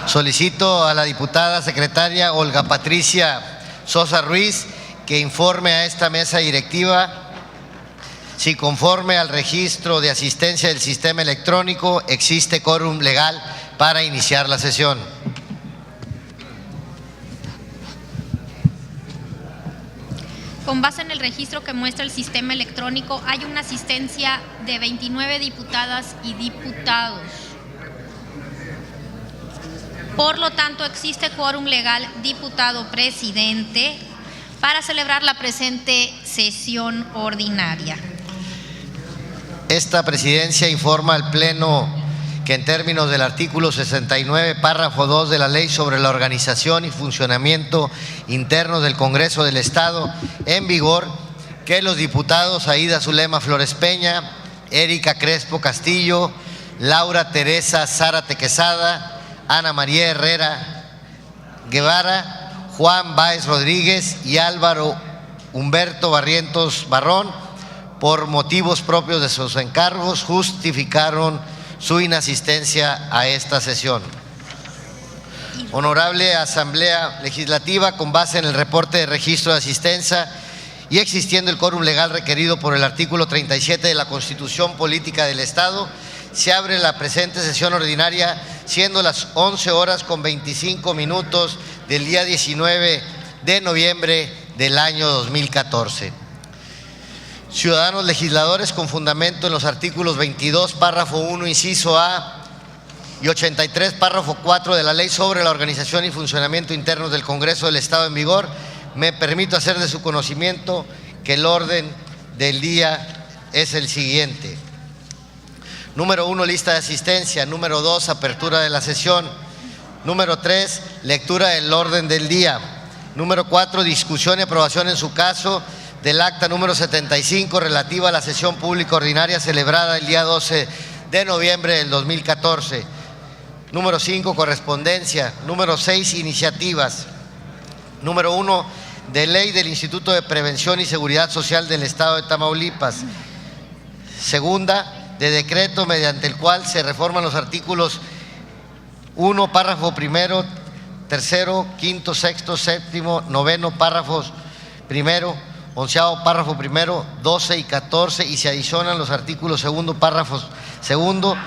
Solicito a la diputada secretaria Olga Patricia Sosa Ruiz que informe a esta mesa directiva si, conforme al registro de asistencia del sistema electrónico, existe quórum legal para iniciar la sesión. Con base en el registro que muestra el sistema electrónico, hay una asistencia de 29 diputadas y diputados. Por lo tanto, existe quórum legal, diputado presidente, para celebrar la presente sesión ordinaria. Esta presidencia informa al Pleno que, en términos del artículo 69, párrafo 2 de la Ley sobre la organización y funcionamiento interno del Congreso del Estado, en vigor, que los diputados Aida Zulema Flores Peña, Erika Crespo Castillo, Laura Teresa Zárate Quesada, Ana María Herrera Guevara, Juan Báez Rodríguez y Álvaro Humberto Barrientos Barrón, por motivos propios de sus encargos, justificaron su inasistencia a esta sesión. Honorable Asamblea Legislativa, con base en el reporte de registro de asistencia y existiendo el quórum legal requerido por el artículo 37 de la Constitución Política del Estado, se abre la presente sesión ordinaria, siendo las 11:25 del día 19 de noviembre del año 2014. Ciudadanos legisladores, con fundamento en los artículos 22, párrafo 1, inciso A, y 83, párrafo 4 de la Ley sobre la organización y funcionamiento internos del Congreso del Estado en vigor, me permito hacer de su conocimiento que el orden del día es el siguiente. Número 1, lista de asistencia. Número 2, apertura de la sesión. Número 3, lectura del orden del día. Número 4, discusión y aprobación en su caso del acta número 75 relativa a la sesión pública ordinaria celebrada el día 12 de noviembre del 2014. Número 5, correspondencia. Número 6, iniciativas. Número 1, de ley del Instituto de Prevención y Seguridad Social del Estado de Tamaulipas. Segunda, de decreto mediante el cual se reforman los artículos 1, párrafo primero, tercero, quinto, sexto, séptimo, noveno, párrafos primero, onceavo, párrafo primero, 12 y 14, y se adicionan los artículos segundo, párrafos segundo,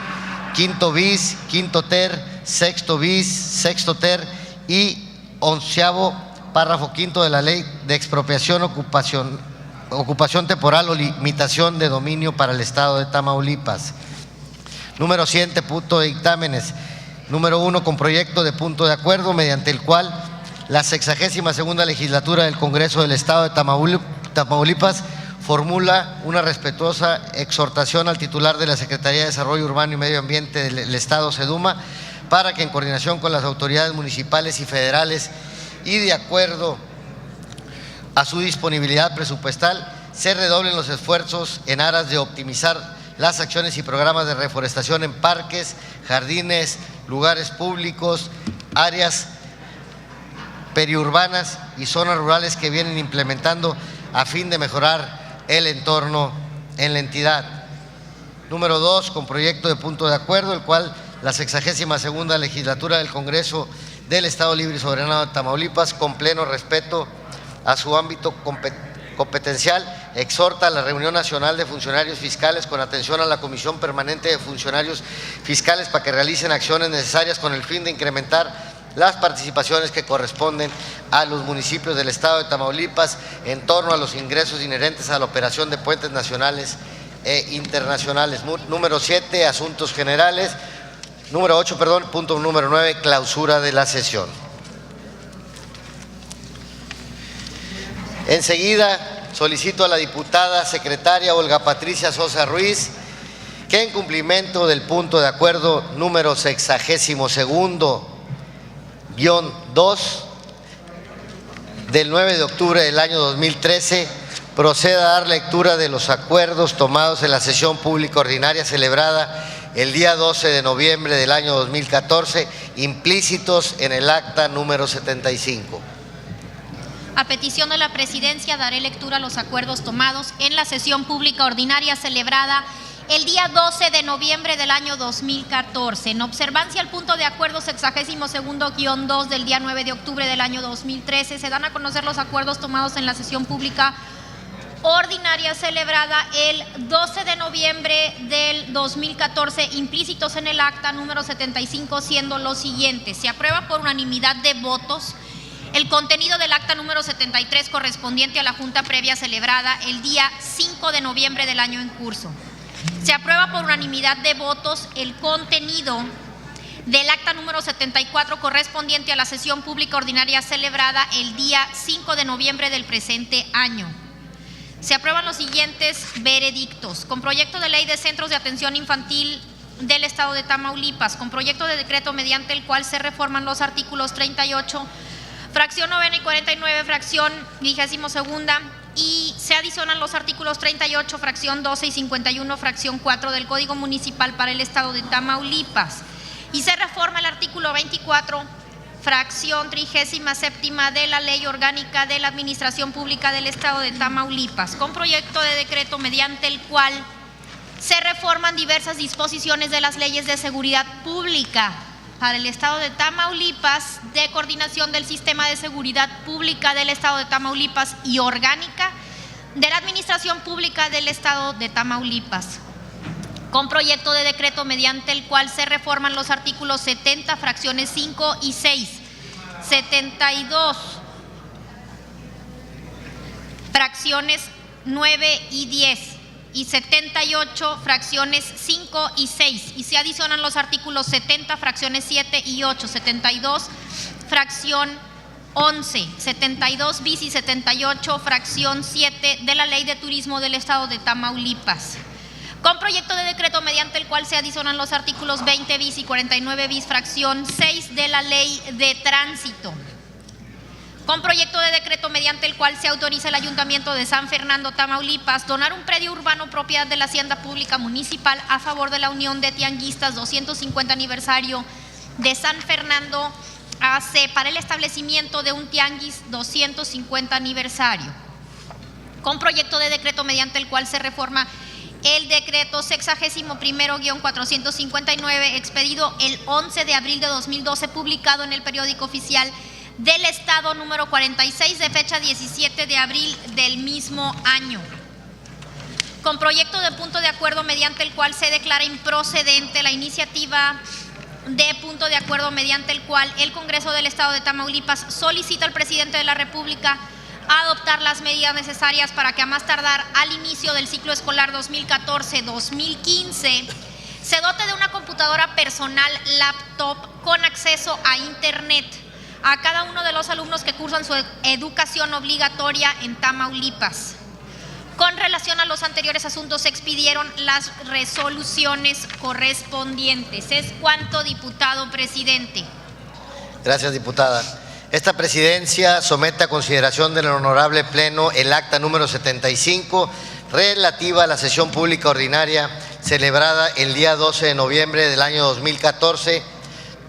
quinto bis, quinto ter, sexto bis, sexto ter y onceavo, párrafo quinto de la Ley de Expropiación, ocupación temporal o limitación de dominio para el Estado de Tamaulipas. Número 7, punto de dictámenes. Número 1, con proyecto de punto de acuerdo mediante el cual la 62ª legislatura del Congreso del Estado de Tamaulipas formula una respetuosa exhortación al titular de la Secretaría de Desarrollo Urbano y Medio Ambiente del Estado, SEDUMA, para que, en coordinación con las autoridades municipales y federales y de acuerdo a su disponibilidad presupuestal, se redoblen los esfuerzos en aras de optimizar las acciones y programas de reforestación en parques, jardines, lugares públicos, áreas periurbanas y zonas rurales que vienen implementando a fin de mejorar el entorno en la entidad. Número 2, con proyecto de punto de acuerdo, el cual la 62ª legislatura del Congreso del Estado Libre y Soberano de Tamaulipas, con pleno respeto a su ámbito competencial, exhorta a la Reunión Nacional de Funcionarios Fiscales, con atención a la Comisión Permanente de Funcionarios Fiscales, para que realicen acciones necesarias con el fin de incrementar las participaciones que corresponden a los municipios del Estado de Tamaulipas en torno a los ingresos inherentes a la operación de puentes nacionales e internacionales. Número 7, asuntos generales. Número 8, punto número 9, clausura de la sesión. Enseguida solicito a la diputada secretaria Olga Patricia Sosa Ruiz que, en cumplimiento del punto de acuerdo número 62-2 del 9 de octubre del año 2013, proceda a dar lectura de los acuerdos tomados en la sesión pública ordinaria celebrada el día 12 de noviembre del año 2014, implícitos en el acta número 75. A petición de la Presidencia, daré lectura a los acuerdos tomados en la sesión pública ordinaria celebrada el día 12 de noviembre del año 2014. En observancia al punto de acuerdo 62-2 del día 9 de octubre del año 2013, se dan a conocer los acuerdos tomados en la sesión pública ordinaria celebrada el 12 de noviembre del 2014, implícitos en el acta número 75, siendo los siguientes. Se aprueba por unanimidad de votos el contenido del acta número 73 correspondiente a la junta previa celebrada el día 5 de noviembre del año en curso. Se aprueba por unanimidad de votos el contenido del acta número 74 correspondiente a la sesión pública ordinaria celebrada el día 5 de noviembre del presente año. Se aprueban los siguientes veredictos: con proyecto de ley de centros de atención infantil del Estado de Tamaulipas, con proyecto de decreto mediante el cual se reforman los artículos 38, fracción 9 y 49, fracción 22ª, y se adicionan los artículos 38, fracción 12 y 51, fracción 4 del Código Municipal para el Estado de Tamaulipas, y se reforma el artículo 24, fracción 37ª de la Ley Orgánica de la Administración Pública del Estado de Tamaulipas, con proyecto de decreto mediante el cual se reforman diversas disposiciones de las leyes de seguridad pública para el Estado de Tamaulipas, de coordinación del sistema de seguridad pública del Estado de Tamaulipas y orgánica de la Administración Pública del Estado de Tamaulipas, con proyecto de decreto mediante el cual se reforman los artículos 70, fracciones 5 y 6, 72, fracciones 9 y 10, y 78, fracciones 5 y 6, y se adicionan los artículos 70, fracciones 7 y 8, 72, fracción 11, 72 bis y 78, fracción 7 de la Ley de Turismo del Estado de Tamaulipas, con proyecto de decreto mediante el cual se adicionan los artículos 20 bis y 49 bis, fracción 6 de la Ley de Tránsito, con proyecto de decreto mediante el cual se autoriza al Ayuntamiento de San Fernando, Tamaulipas, donar un predio urbano propiedad de la Hacienda Pública Municipal a favor de la Unión de Tianguistas 250 aniversario de San Fernando AC para el establecimiento de un tianguis 250 aniversario, con proyecto de decreto mediante el cual se reforma el decreto 61-459 expedido el 11 de abril de 2012, publicado en el periódico oficial del Estado número 46 de fecha 17 de abril del mismo año, con proyecto de punto de acuerdo mediante el cual se declara improcedente la iniciativa de punto de acuerdo mediante el cual el Congreso del Estado de Tamaulipas solicita al presidente de la República adoptar las medidas necesarias para que a más tardar al inicio del ciclo escolar 2014-2015 se dote de una computadora personal laptop con acceso a internet a cada uno de los alumnos que cursan su educación obligatoria en Tamaulipas. Con relación a los anteriores asuntos, se expidieron las resoluciones correspondientes. Es cuanto, diputado presidente. Gracias, diputada. Esta presidencia somete a consideración del honorable pleno el acta número 75 relativa a la sesión pública ordinaria celebrada el día 12 de noviembre del año 2014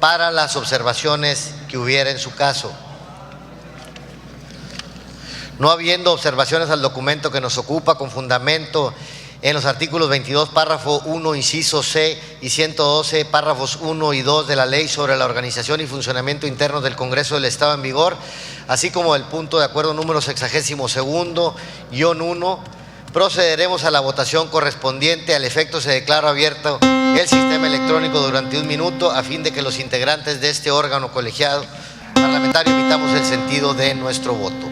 para las observaciones que hubiera en su caso. No habiendo observaciones al documento que nos ocupa, con fundamento en los artículos 22, párrafo 1, inciso C, y 112, párrafos 1 y 2 de la Ley sobre la organización y funcionamiento interno del Congreso del Estado en vigor, así como el punto de acuerdo número 62-1, procederemos a la votación correspondiente. Al efecto, se declara abierto el sistema electrónico durante 1 minuto a fin de que los integrantes de este órgano colegiado parlamentario emitamos el sentido de nuestro voto.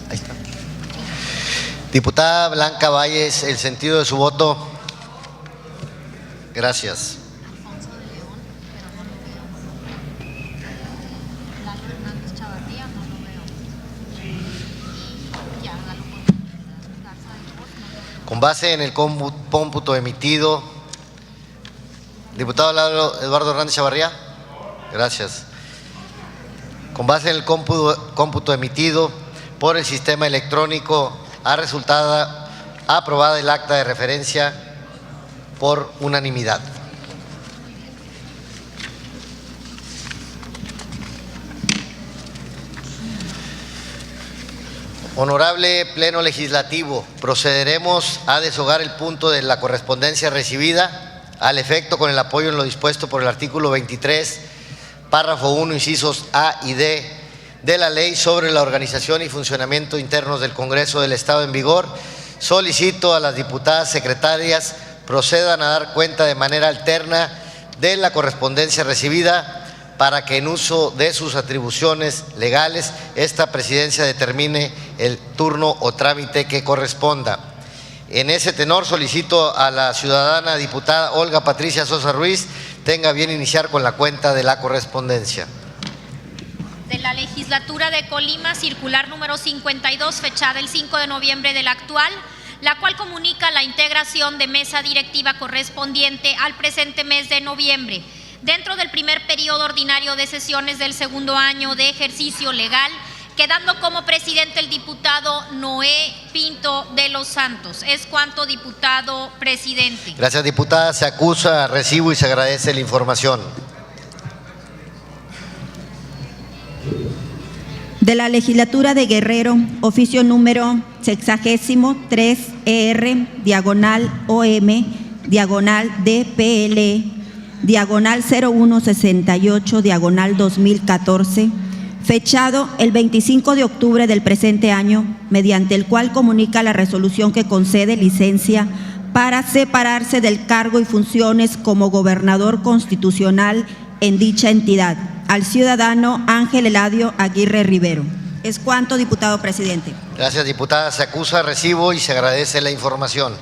Ahí está. Diputada Blanca Valles, el sentido de su voto. Gracias. Con base en el cómputo emitido, diputado Eduardo Hernández Chavarría. Gracias. Con base en el cómputo emitido por el sistema electrónico, ha resultado aprobada el acta de referencia por unanimidad. Honorable Pleno Legislativo, procederemos a deshogar el punto de la correspondencia recibida, al efecto con el apoyo en lo dispuesto por el artículo 23, párrafo 1, incisos A y D de la Ley sobre la organización y funcionamiento internos del Congreso del Estado en vigor. Solicito a las diputadas secretarias procedan a dar cuenta de manera alterna de la correspondencia recibida para que en uso de sus atribuciones legales esta presidencia determine el turno o trámite que corresponda. En ese tenor solicito a la ciudadana diputada Olga Patricia Sosa Ruiz tenga bien iniciar con la cuenta de la correspondencia. De la Legislatura de Colima, circular número 52, fechada el 5 de noviembre del actual, la cual comunica la integración de mesa directiva correspondiente al presente mes de noviembre, dentro del primer periodo ordinario de sesiones del segundo año de ejercicio legal, quedando como presidente el diputado Noé Pinto de los Santos. Es cuanto, diputado presidente. Gracias, diputada. Se acusa, recibo y se agradece la información. De la Legislatura de Guerrero, oficio número 63 ER, diagonal OM, diagonal DPL, diagonal 0168, diagonal 2014, fechado el 25 de octubre del presente año, mediante el cual comunica la resolución que concede licencia para separarse del cargo y funciones como gobernador constitucional en dicha entidad al ciudadano Ángel Eladio Aguirre Rivero. Es cuanto, diputado presidente. Gracias, diputada. Se acusa, recibo y se agradece la información.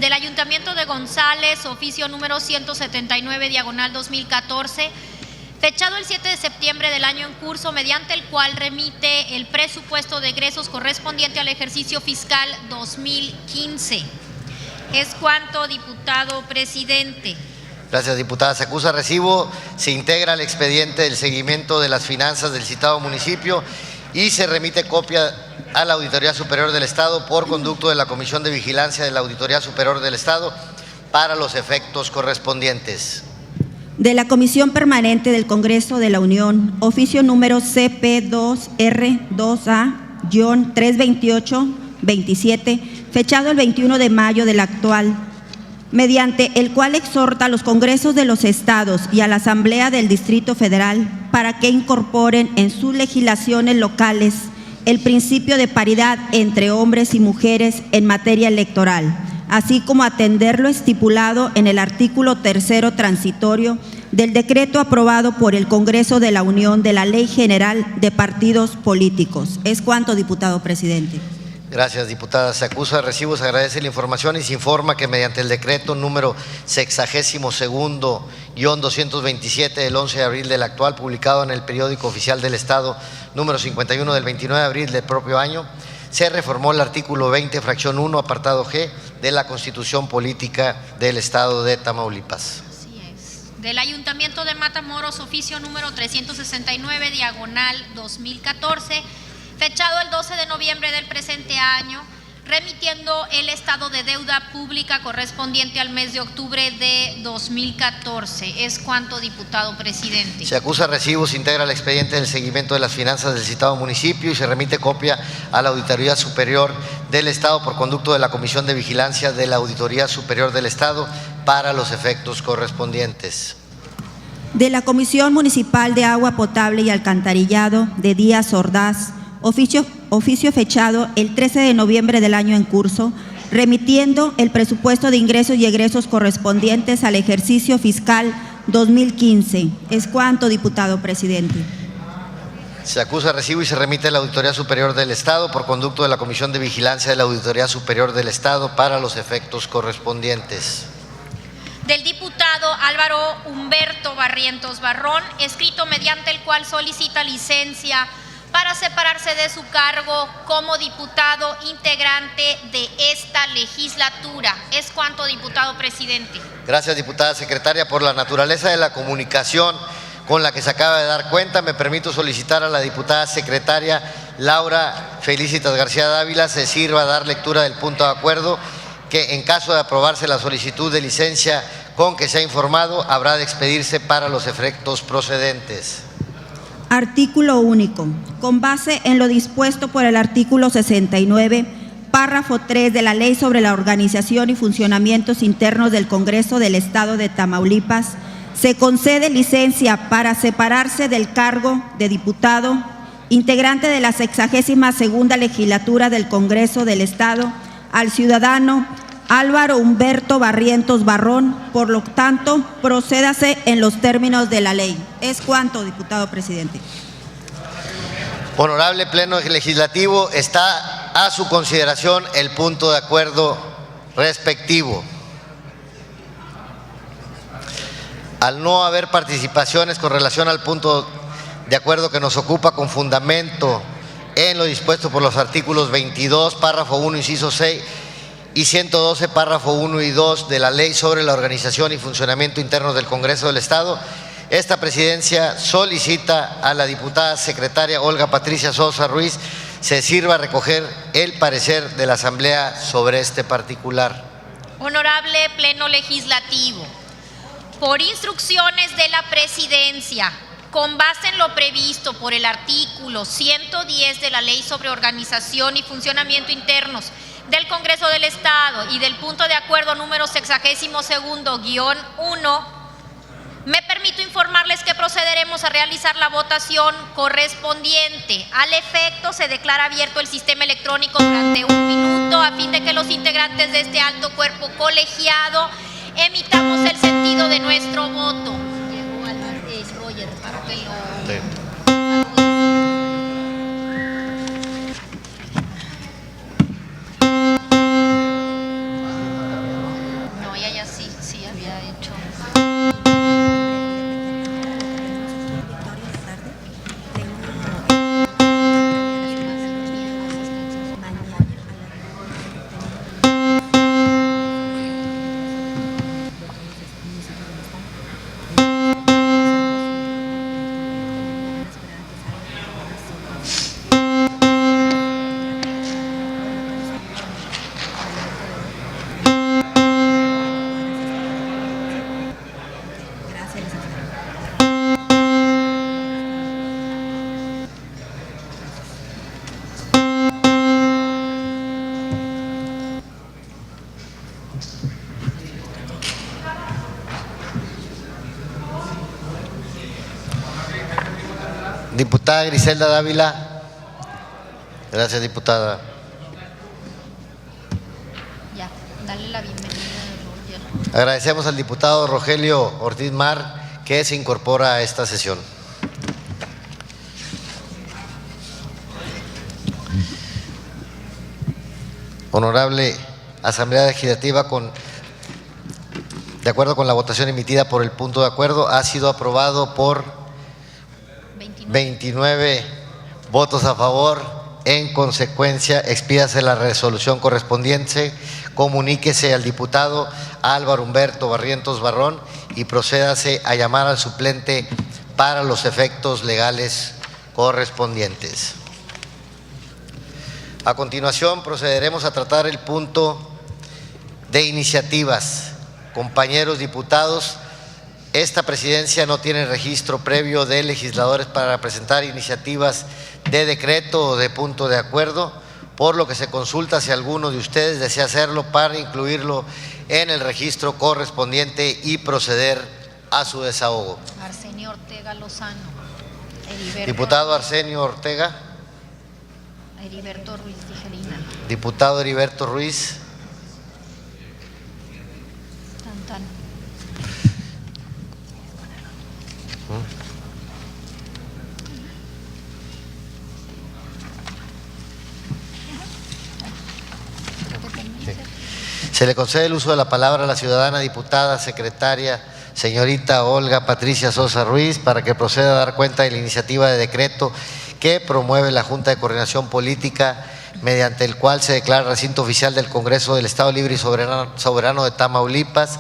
Del Ayuntamiento de González, oficio número 179, diagonal 2014, fechado el 7 de septiembre del año en curso, mediante el cual remite el presupuesto de egresos correspondiente al ejercicio fiscal 2015. Es cuanto, diputado presidente. Gracias, diputada. Se acusa, recibo, se integra el expediente del seguimiento de las finanzas del citado municipio y se remite copia a la Auditoría Superior del Estado por conducto de la Comisión de Vigilancia de la Auditoría Superior del Estado para los efectos correspondientes. De la Comisión Permanente del Congreso de la Unión, oficio número CP2R2A-328-27, fechado el 21 de mayo del actual, mediante el cual exhorta a los congresos de los estados y a la Asamblea del Distrito Federal para que incorporen en sus legislaciones locales el principio de paridad entre hombres y mujeres en materia electoral, así como atender lo estipulado en el artículo 3º transitorio del decreto aprobado por el Congreso de la Unión de la Ley General de Partidos Políticos. Es cuanto, diputado presidente. Gracias, diputada. Se acusa, recibo, se agradece la información y se informa que mediante el decreto número 62-227 del 11 de abril del actual, publicado en el Periódico Oficial del Estado número 51 del 29 de abril del propio año, se reformó el artículo 20, fracción 1, apartado G de la Constitución Política del Estado de Tamaulipas. Así es. Del Ayuntamiento de Matamoros, oficio número 369, diagonal 2014, fechado el 12 de noviembre del presente año, remitiendo el estado de deuda pública correspondiente al mes de octubre de 2014. Es cuanto, diputado presidente. Se acusa, recibo, se integra el expediente del seguimiento de las finanzas del citado municipio y se remite copia a la Auditoría Superior del Estado por conducto de la Comisión de Vigilancia de la Auditoría Superior del Estado para los efectos correspondientes. De la Comisión Municipal de Agua Potable y Alcantarillado de Díaz Ordaz, oficio fechado el 13 de noviembre del año en curso, remitiendo el presupuesto de ingresos y egresos correspondientes al ejercicio fiscal 2015. ¿Es cuánto, diputado presidente? Se acusa recibo y se remite a la Auditoría Superior del Estado por conducto de la Comisión de Vigilancia de la Auditoría Superior del Estado para los efectos correspondientes. Del diputado Álvaro Humberto Barrientos Barrón, escrito mediante el cual solicita licencia para separarse de su cargo como diputado integrante de esta legislatura. ¿Es cuánto, diputado presidente? Gracias, diputada secretaria. Por la naturaleza de la comunicación con la que se acaba de dar cuenta, me permito solicitar a la diputada secretaria Laura Felicitas García Dávila se sirva a dar lectura del punto de acuerdo que, en caso de aprobarse la solicitud de licencia con que se ha informado, habrá de expedirse para los efectos procedentes. Artículo único. Con base en lo dispuesto por el artículo 69, párrafo 3 de la Ley sobre la Organización y Funcionamientos Internos del Congreso del Estado de Tamaulipas, se concede licencia para separarse del cargo de diputado integrante de la 62ª Legislatura del Congreso del Estado al ciudadano Álvaro Humberto Barrientos Barrón. Por lo tanto, procédase en los términos de la ley. ¿Es cuánto, diputado presidente? Honorable Pleno Legislativo, está a su consideración el punto de acuerdo respectivo. Al no haber participaciones con relación al punto de acuerdo que nos ocupa con fundamento en lo dispuesto por los artículos 22, párrafo 1, inciso 6 y 112, párrafo 1 y 2 de la Ley sobre la Organización y Funcionamiento Internos del Congreso del Estado, esta presidencia solicita a la diputada secretaria Olga Patricia Sosa Ruiz se sirva a recoger el parecer de la Asamblea sobre este particular. Honorable Pleno Legislativo, por instrucciones de la Presidencia, con base en lo previsto por el artículo 110 de la Ley sobre Organización y Funcionamiento Internos del Congreso del Estado y del punto de acuerdo número 62-1, me permito informarles que procederemos a realizar la votación correspondiente. Al efecto, se declara abierto el sistema electrónico durante 1 minuto a fin de que los integrantes de este alto cuerpo colegiado emitamos el sentido de nuestro voto. Llegó a la Roger para que lo... Sí. No, ella ya sí había hecho. Diputada Griselda Dávila. Gracias, diputada. Ya, dale la bienvenida, Roger. Agradecemos al diputado Rogelio Ortiz Mar que se incorpora a esta sesión. Honorable Asamblea Legislativa, de acuerdo con la votación emitida por el punto de acuerdo, ha sido aprobado por 29 votos a favor. En consecuencia, expídase la resolución correspondiente, comuníquese al diputado Álvaro Humberto Barrientos Barrón y procédase a llamar al suplente para los efectos legales correspondientes. A continuación, procederemos a tratar el punto de iniciativas. Compañeros diputados, esta presidencia no tiene registro previo de legisladores para presentar iniciativas de decreto o de punto de acuerdo, por lo que se consulta si alguno de ustedes desea hacerlo para incluirlo en el registro correspondiente y proceder a su desahogo. Arsenio Ortega Lozano. Diputado Arsenio Ortega. Heriberto Ruiz Tijerina. Diputado Heriberto Ruiz. Se le concede el uso de la palabra a la ciudadana diputada secretaria señorita Olga Patricia Sosa Ruiz para que proceda a dar cuenta de la iniciativa de decreto que promueve la Junta de Coordinación Política, mediante el cual se declara recinto oficial del Congreso del Estado Libre y Soberano de Tamaulipas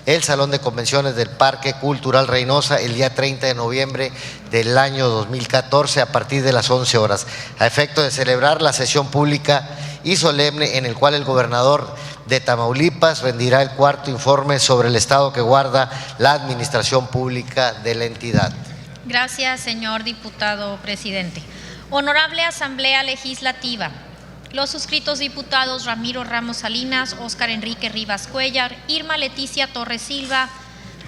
el Salón de Convenciones del Parque Cultural Reynosa el día 30 de noviembre del año 2014 a partir de las 11 horas, a efecto de celebrar la sesión pública y solemne en el cual el gobernador de Tamaulipas rendirá el cuarto informe sobre el estado que guarda la administración pública de la entidad. Gracias, señor diputado presidente. Honorable Asamblea Legislativa, los suscritos diputados Ramiro Ramos Salinas, Óscar Enrique Rivas Cuellar, Irma Leticia Torres Silva,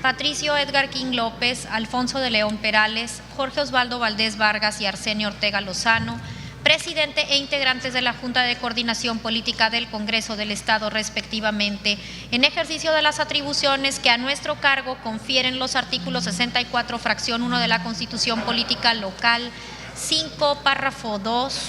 Patricio Edgar King López, Alfonso de León Perales, Jorge Osvaldo Valdés Vargas y Arsenio Ortega Lozano, presidente e integrantes de la Junta de Coordinación Política del Congreso del Estado respectivamente, en ejercicio de las atribuciones que a nuestro cargo confieren los artículos 64, fracción 1 de la Constitución Política Local, 5, párrafo 2,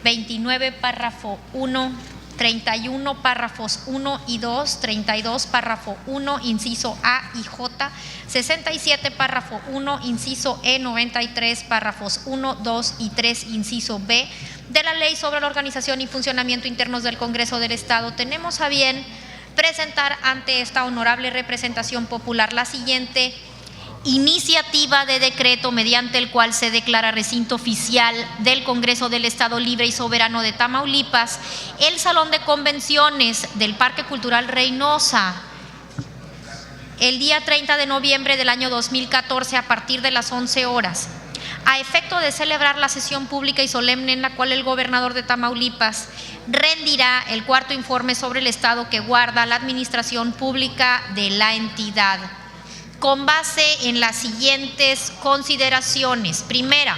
29, párrafo 1, 31, párrafos 1 y 2, 32, párrafo 1, inciso A y J, 67, párrafo 1, inciso E, 93, párrafos 1, 2 y 3, inciso B, de la Ley sobre la Organización y Funcionamiento Internos del Congreso del Estado, tenemos a bien presentar ante esta honorable representación popular la siguiente iniciativa de decreto mediante el cual se declara recinto oficial del Congreso del Estado Libre y Soberano de Tamaulipas el Salón de Convenciones del Parque Cultural Reynosa el día 30 de noviembre del año 2014 a partir de las 11 horas, a efecto de celebrar la sesión pública y solemne en la cual el gobernador de Tamaulipas rendirá el cuarto informe sobre el estado que guarda la administración pública de la entidad, con base en las siguientes consideraciones. Primera,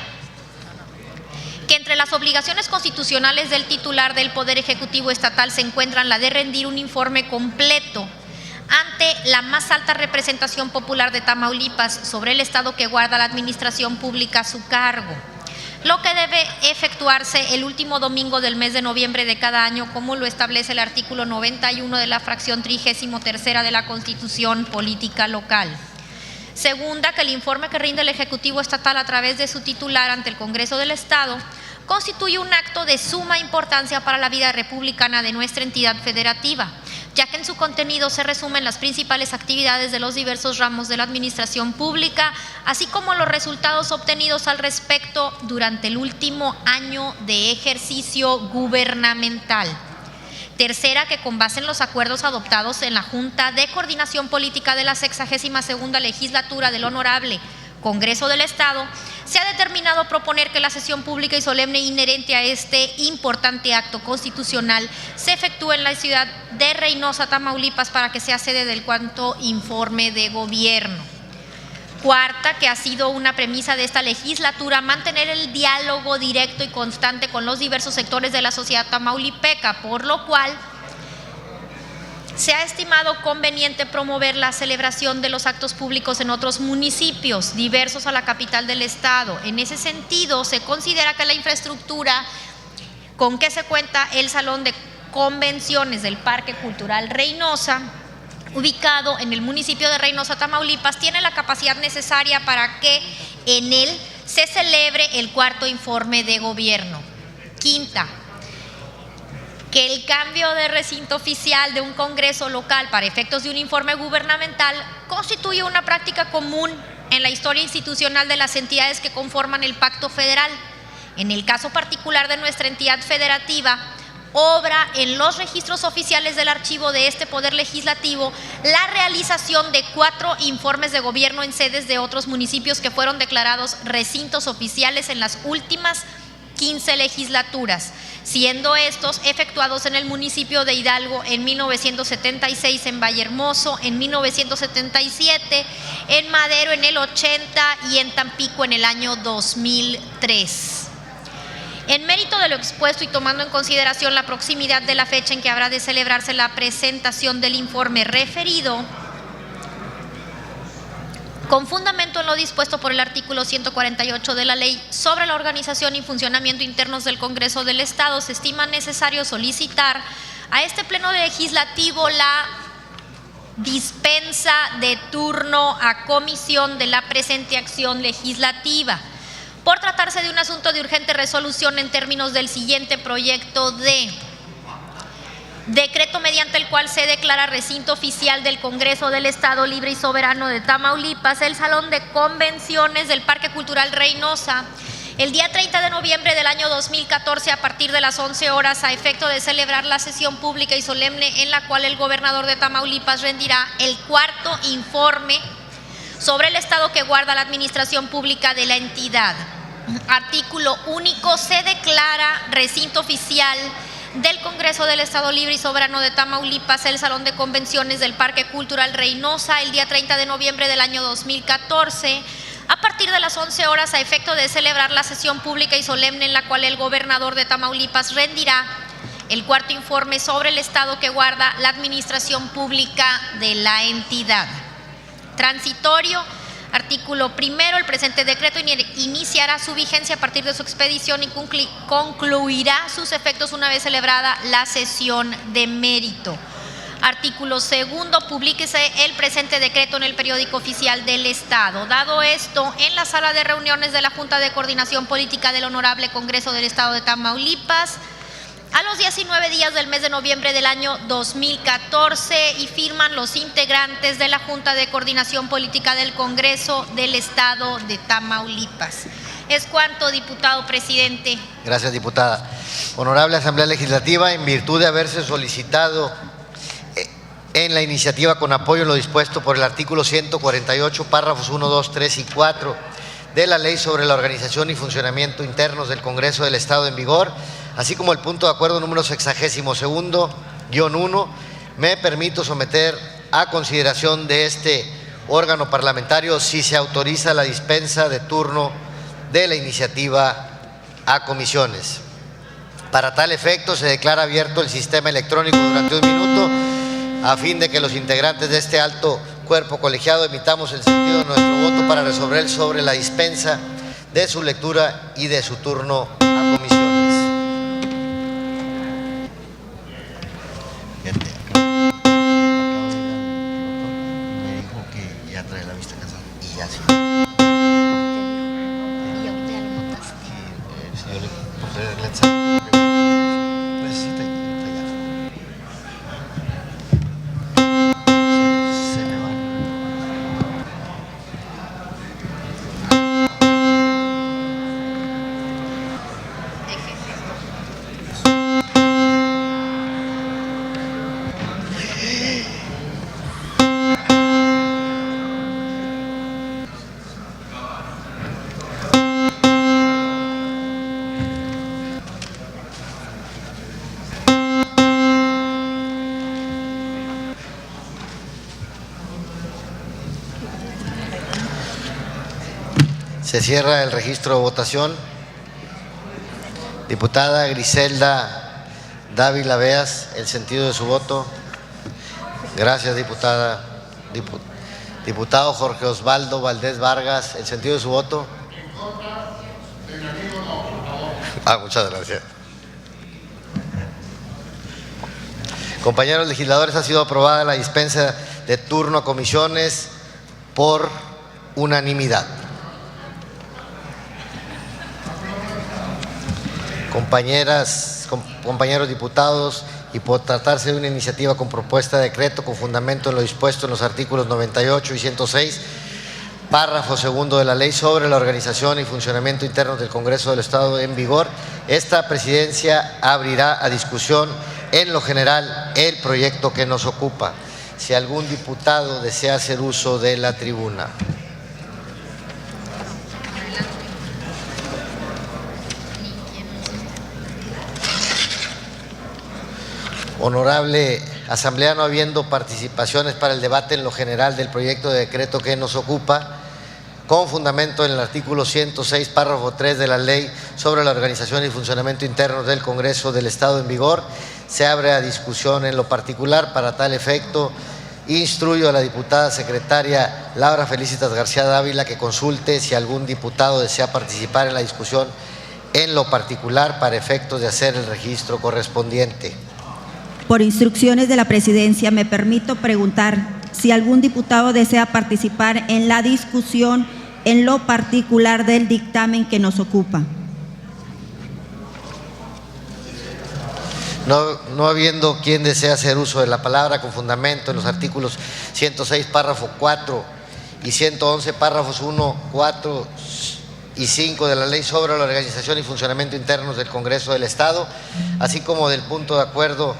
que entre las obligaciones constitucionales del titular del Poder Ejecutivo Estatal se encuentran la de rendir un informe completo ante la más alta representación popular de Tamaulipas sobre el estado que guarda la administración pública a su cargo, lo que debe efectuarse el último domingo del mes de noviembre de cada año, como lo establece el artículo 91 de la fracción 33 de la Constitución Política Local. Segunda, que el informe que rinde el Ejecutivo Estatal a través de su titular ante el Congreso del Estado constituye un acto de suma importancia para la vida republicana de nuestra entidad federativa, ya que en su contenido se resumen las principales actividades de los diversos ramos de la administración pública, así como los resultados obtenidos al respecto durante el último año de ejercicio gubernamental. Tercera, que con base en los acuerdos adoptados en la Junta de Coordinación Política de la 62ª Legislatura del Honorable Congreso del Estado, se ha determinado proponer que la sesión pública y solemne inherente a este importante acto constitucional se efectúe en la ciudad de Reynosa, Tamaulipas, para que sea sede del cuarto informe de gobierno. Cuarta, que ha sido una premisa de esta legislatura mantener el diálogo directo y constante con los diversos sectores de la sociedad tamaulipeca, por lo cual se ha estimado conveniente promover la celebración de los actos públicos en otros municipios diversos a la capital del estado. En ese sentido, se considera que la infraestructura con que se cuenta el Salón de Convenciones del Parque Cultural Reynosa, ubicado en el municipio de Reynosa, Tamaulipas, tiene la capacidad necesaria para que en él se celebre el cuarto informe de gobierno. Quinta, que el cambio de recinto oficial de un congreso local para efectos de un informe gubernamental constituye una práctica común en la historia institucional de las entidades que conforman el Pacto Federal. En el caso particular de nuestra entidad federativa, obra en los registros oficiales del archivo de este Poder Legislativo la realización de 4 informes de gobierno en sedes de otros municipios que fueron declarados recintos oficiales en las últimas 15 legislaturas, siendo estos efectuados en el municipio de Hidalgo en 1976, en Vallehermoso en 1977, en Madero en el 80 y en Tampico en el año 2003. En mérito de lo expuesto y tomando en consideración la proximidad de la fecha en que habrá de celebrarse la presentación del informe referido, con fundamento en lo dispuesto por el artículo 148 de la Ley sobre la organización y funcionamiento internos del Congreso del Estado, se estima necesario solicitar a este Pleno Legislativo la dispensa de turno a comisión de la presente acción legislativa, por tratarse de un asunto de urgente resolución en términos del siguiente proyecto de decreto mediante el cual se declara recinto oficial del Congreso del Estado Libre y Soberano de Tamaulipas el Salón de Convenciones del Parque Cultural Reynosa el día 30 de noviembre del año 2014 a partir de las 11 horas a efecto de celebrar la sesión pública y solemne en la cual el gobernador de Tamaulipas rendirá el cuarto informe sobre el estado que guarda la administración pública de la entidad. Artículo único. Se declara recinto oficial del Congreso del Estado Libre y Soberano de Tamaulipas el Salón de Convenciones del Parque Cultural Reynosa el día 30 de noviembre del año 2014 a partir de las 11 horas a efecto de celebrar la sesión pública y solemne en la cual el gobernador de Tamaulipas rendirá el cuarto informe sobre el estado que guarda la administración pública de la entidad. Transitorio. Artículo primero. El presente decreto iniciará su vigencia a partir de su expedición y concluirá sus efectos una vez celebrada la sesión de mérito. Artículo segundo. Publíquese el presente decreto en el periódico oficial del Estado. Dado esto, en la sala de reuniones de la Junta de Coordinación Política del Honorable Congreso del Estado de Tamaulipas, a los 19 días del mes de noviembre del año 2014, y firman los integrantes de la Junta de Coordinación Política del Congreso del Estado de Tamaulipas. Es cuanto, diputado presidente. Gracias, diputada. Honorable Asamblea Legislativa, en virtud de haberse solicitado en la iniciativa con apoyo en lo dispuesto por el artículo 148, párrafos 1, 2, 3 y 4 de la Ley sobre la organización y funcionamiento internos del Congreso del Estado en vigor, así como el punto de acuerdo número 62-1, me permito someter a consideración de este órgano parlamentario si se autoriza la dispensa de turno de la iniciativa a comisiones. Para tal efecto se declara abierto el sistema electrónico durante un minuto a fin de que los integrantes de este alto cuerpo colegiado emitamos el sentido de nuestro voto para resolver sobre la dispensa de su lectura y de su turno a comisiones. Me dijo que ya trae la vista cansada y ya sí. Y ahorita ya lo notaste. Si yo le necesita se me va. Se cierra el registro de votación. Diputada Griselda Dávila Veas, el sentido de su voto. Gracias, diputada. Diputado Jorge Osvaldo Valdés Vargas, el sentido de su voto. Muchas gracias. Compañeros legisladores, ha sido aprobada la dispensa de turno a comisiones por unanimidad. Compañeros diputados, y por tratarse de una iniciativa con propuesta de decreto con fundamento en lo dispuesto en los artículos 98 y 106, párrafo segundo de la Ley sobre la organización y funcionamiento internos del Congreso del Estado en vigor, esta presidencia abrirá a discusión en lo general el proyecto que nos ocupa. Si algún diputado desea hacer uso de la tribuna. Honorable Asamblea, no habiendo participaciones para el debate en lo general del proyecto de decreto que nos ocupa, con fundamento en el artículo 106, párrafo 3 de la Ley sobre la organización y funcionamiento internos del Congreso del Estado en vigor, se abre a discusión en lo particular. Para tal efecto, Instruyo a la diputada secretaria Laura Felicitas García Dávila que consulte si algún diputado desea participar en la discusión en lo particular para efectos de hacer el registro correspondiente. Por instrucciones de la Presidencia, me permito preguntar si algún diputado desea participar en la discusión en lo particular del dictamen que nos ocupa. No habiendo quien desea hacer uso de la palabra con fundamento en los artículos 106, párrafo 4 y 111, párrafos 1, 4 y 5 de la Ley sobre la Organización y Funcionamiento Internos del Congreso del Estado, así como del punto de acuerdo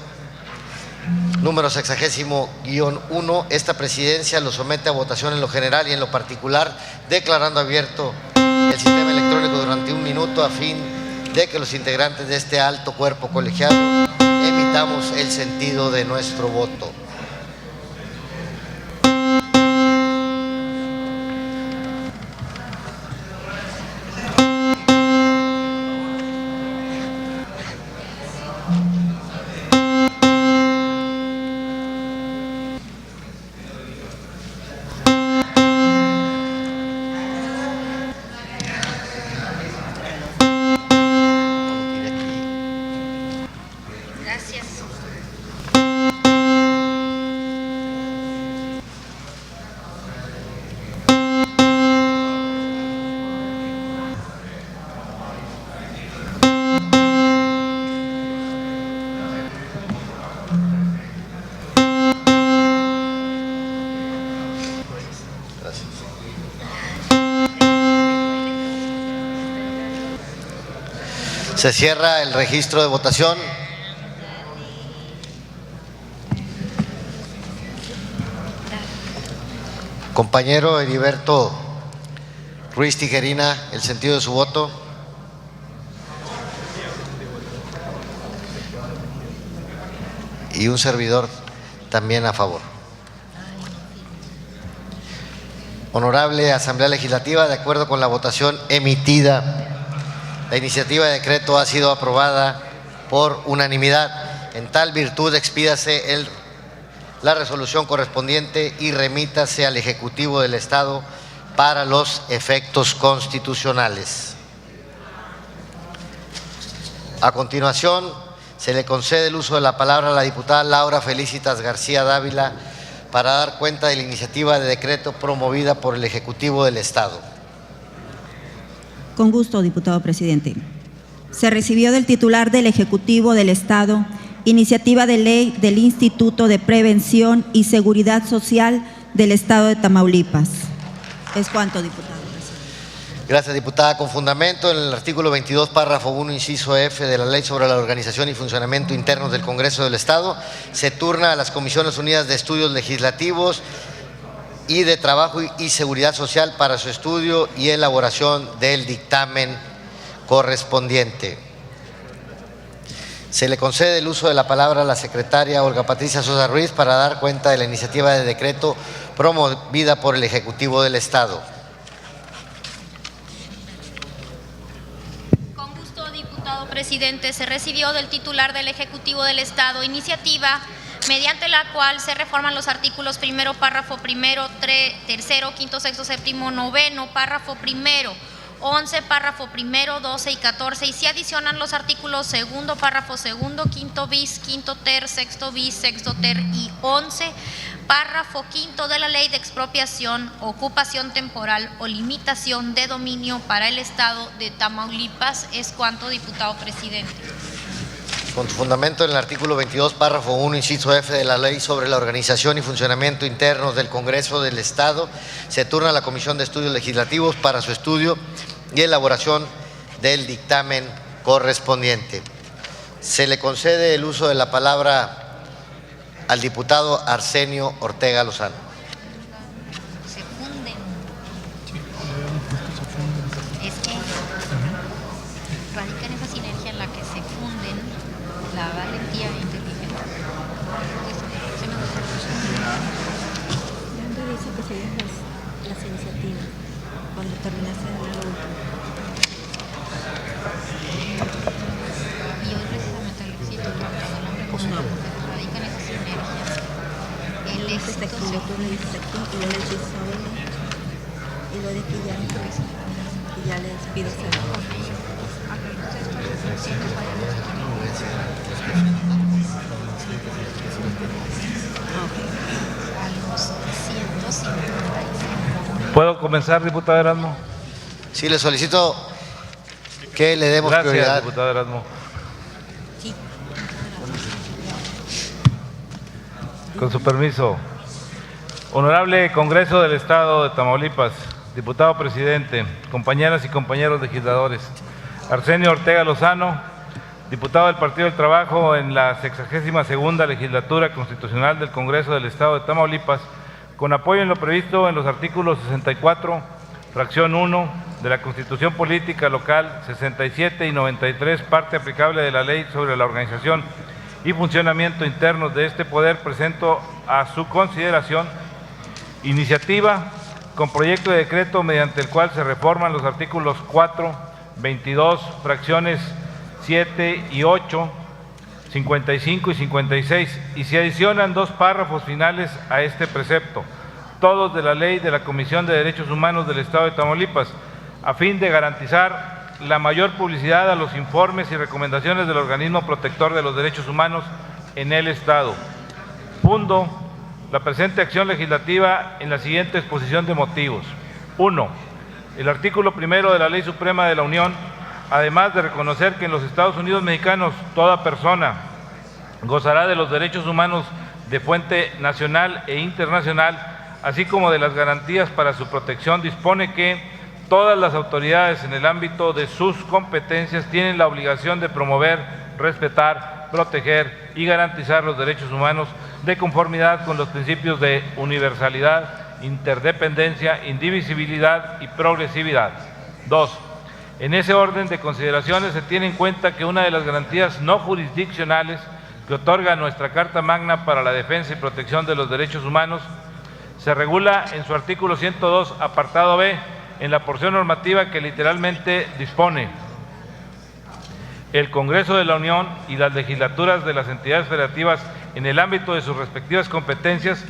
número 60-1, esta presidencia lo somete a votación en lo general y en lo particular, declarando abierto el sistema electrónico durante 1 minuto a fin de que los integrantes de este alto cuerpo colegiado emitamos el sentido de nuestro voto. Se cierra el registro de votación. Compañero Heriberto Ruiz Tijerina, el sentido de su voto. Y un servidor también a favor. Honorable Asamblea Legislativa, de acuerdo con la votación emitida, la iniciativa de decreto ha sido aprobada por unanimidad. En tal virtud, expídase la resolución correspondiente y remítase al Ejecutivo del Estado para los efectos constitucionales. A continuación, se le concede el uso de la palabra a la diputada Laura Felicitas García Dávila para dar cuenta de la iniciativa de decreto promovida por el Ejecutivo del Estado. Con gusto, diputado presidente. Se recibió del titular del Ejecutivo del Estado iniciativa de ley del Instituto de Prevención y Seguridad Social del Estado de Tamaulipas. Es cuanto, diputado presidente. Gracias, diputada. Con fundamento en el artículo 22, párrafo 1, inciso F de la Ley sobre la Organización y Funcionamiento Internos del Congreso del Estado, se turna a las Comisiones Unidas de Estudios Legislativos y de Trabajo y Seguridad Social para su estudio y elaboración del dictamen correspondiente. Se le concede el uso de la palabra a la secretaria Olga Patricia Sosa Ruiz para dar cuenta de la iniciativa de decreto promovida por el Ejecutivo del Estado. Con gusto, diputado presidente. Se recibió del titular del Ejecutivo del Estado iniciativa mediante la cual se reforman los artículos primero, párrafo primero, tercero, quinto, sexto, séptimo, noveno, párrafo primero, 11, párrafo primero, 12 y 14, y se adicionan los artículos segundo, párrafo segundo, quinto bis, quinto ter, sexto bis, sexto ter y 11, párrafo quinto de la Ley de Expropiación, Ocupación Temporal o Limitación de Dominio para el Estado de Tamaulipas. Es cuanto, diputado presidente. Con fundamento en el artículo 22, párrafo 1, inciso F de la Ley sobre la Organización y Funcionamiento Internos del Congreso del Estado, se turna a la Comisión de Estudios Legislativos para su estudio y elaboración del dictamen correspondiente. Se le concede el uso de la palabra al diputado Arsenio Ortega Lozano. Se funden. Es que radica en esa sinergia en la que se funden la valentía e inteligencia. ¿Dónde dice que se dejan las iniciativas cuando terminaste de hablar lo último? Y hoy precisamente el éxito del hombre con radica en esa sinergia. El éxito donde dice aquí, y luego les dice y luego de que ya entonces, y ya les pido ¿Puedo comenzar, diputado Erasmo? Sí, le solicito que le demos Gracias, prioridad. diputado Erasmo. Sí. Con su permiso. Honorable Congreso del Estado de Tamaulipas, diputado presidente, compañeras y compañeros legisladores, Arsenio Ortega Lozano, diputado del Partido del Trabajo en la 62ª Legislatura Constitucional del Congreso del Estado de Tamaulipas, con apoyo en lo previsto en los artículos 64, fracción 1 de la Constitución Política Local, 67 y 93, parte aplicable de la Ley sobre la organización y funcionamiento internos de este poder, presento a su consideración iniciativa con proyecto de decreto mediante el cual se reforman los artículos 4, 22, fracciones 7 y 8, 55 y 56, y se adicionan 2 párrafos finales a este precepto, todos de la Ley de la Comisión de Derechos Humanos del Estado de Tamaulipas, a fin de garantizar la mayor publicidad a los informes y recomendaciones del Organismo Protector de los Derechos Humanos en el Estado. Fundo la presente acción legislativa en la siguiente exposición de motivos. 1. El artículo 1 de la Ley Suprema de la Unión, además de reconocer que en los Estados Unidos mexicanos toda persona gozará de los derechos humanos de fuente nacional e internacional, así como de las garantías para su protección, dispone que todas las autoridades en el ámbito de sus competencias tienen la obligación de promover, respetar, proteger y garantizar los derechos humanos de conformidad con los principios de universalidad, interdependencia, indivisibilidad y progresividad. 2. En ese orden de consideraciones se tiene en cuenta que una de las garantías no jurisdiccionales que otorga nuestra Carta Magna para la defensa y protección de los derechos humanos se regula en su artículo 102, apartado B, en la porción normativa que literalmente dispone: el Congreso de la Unión y las legislaturas de las entidades federativas en el ámbito de sus respectivas competencias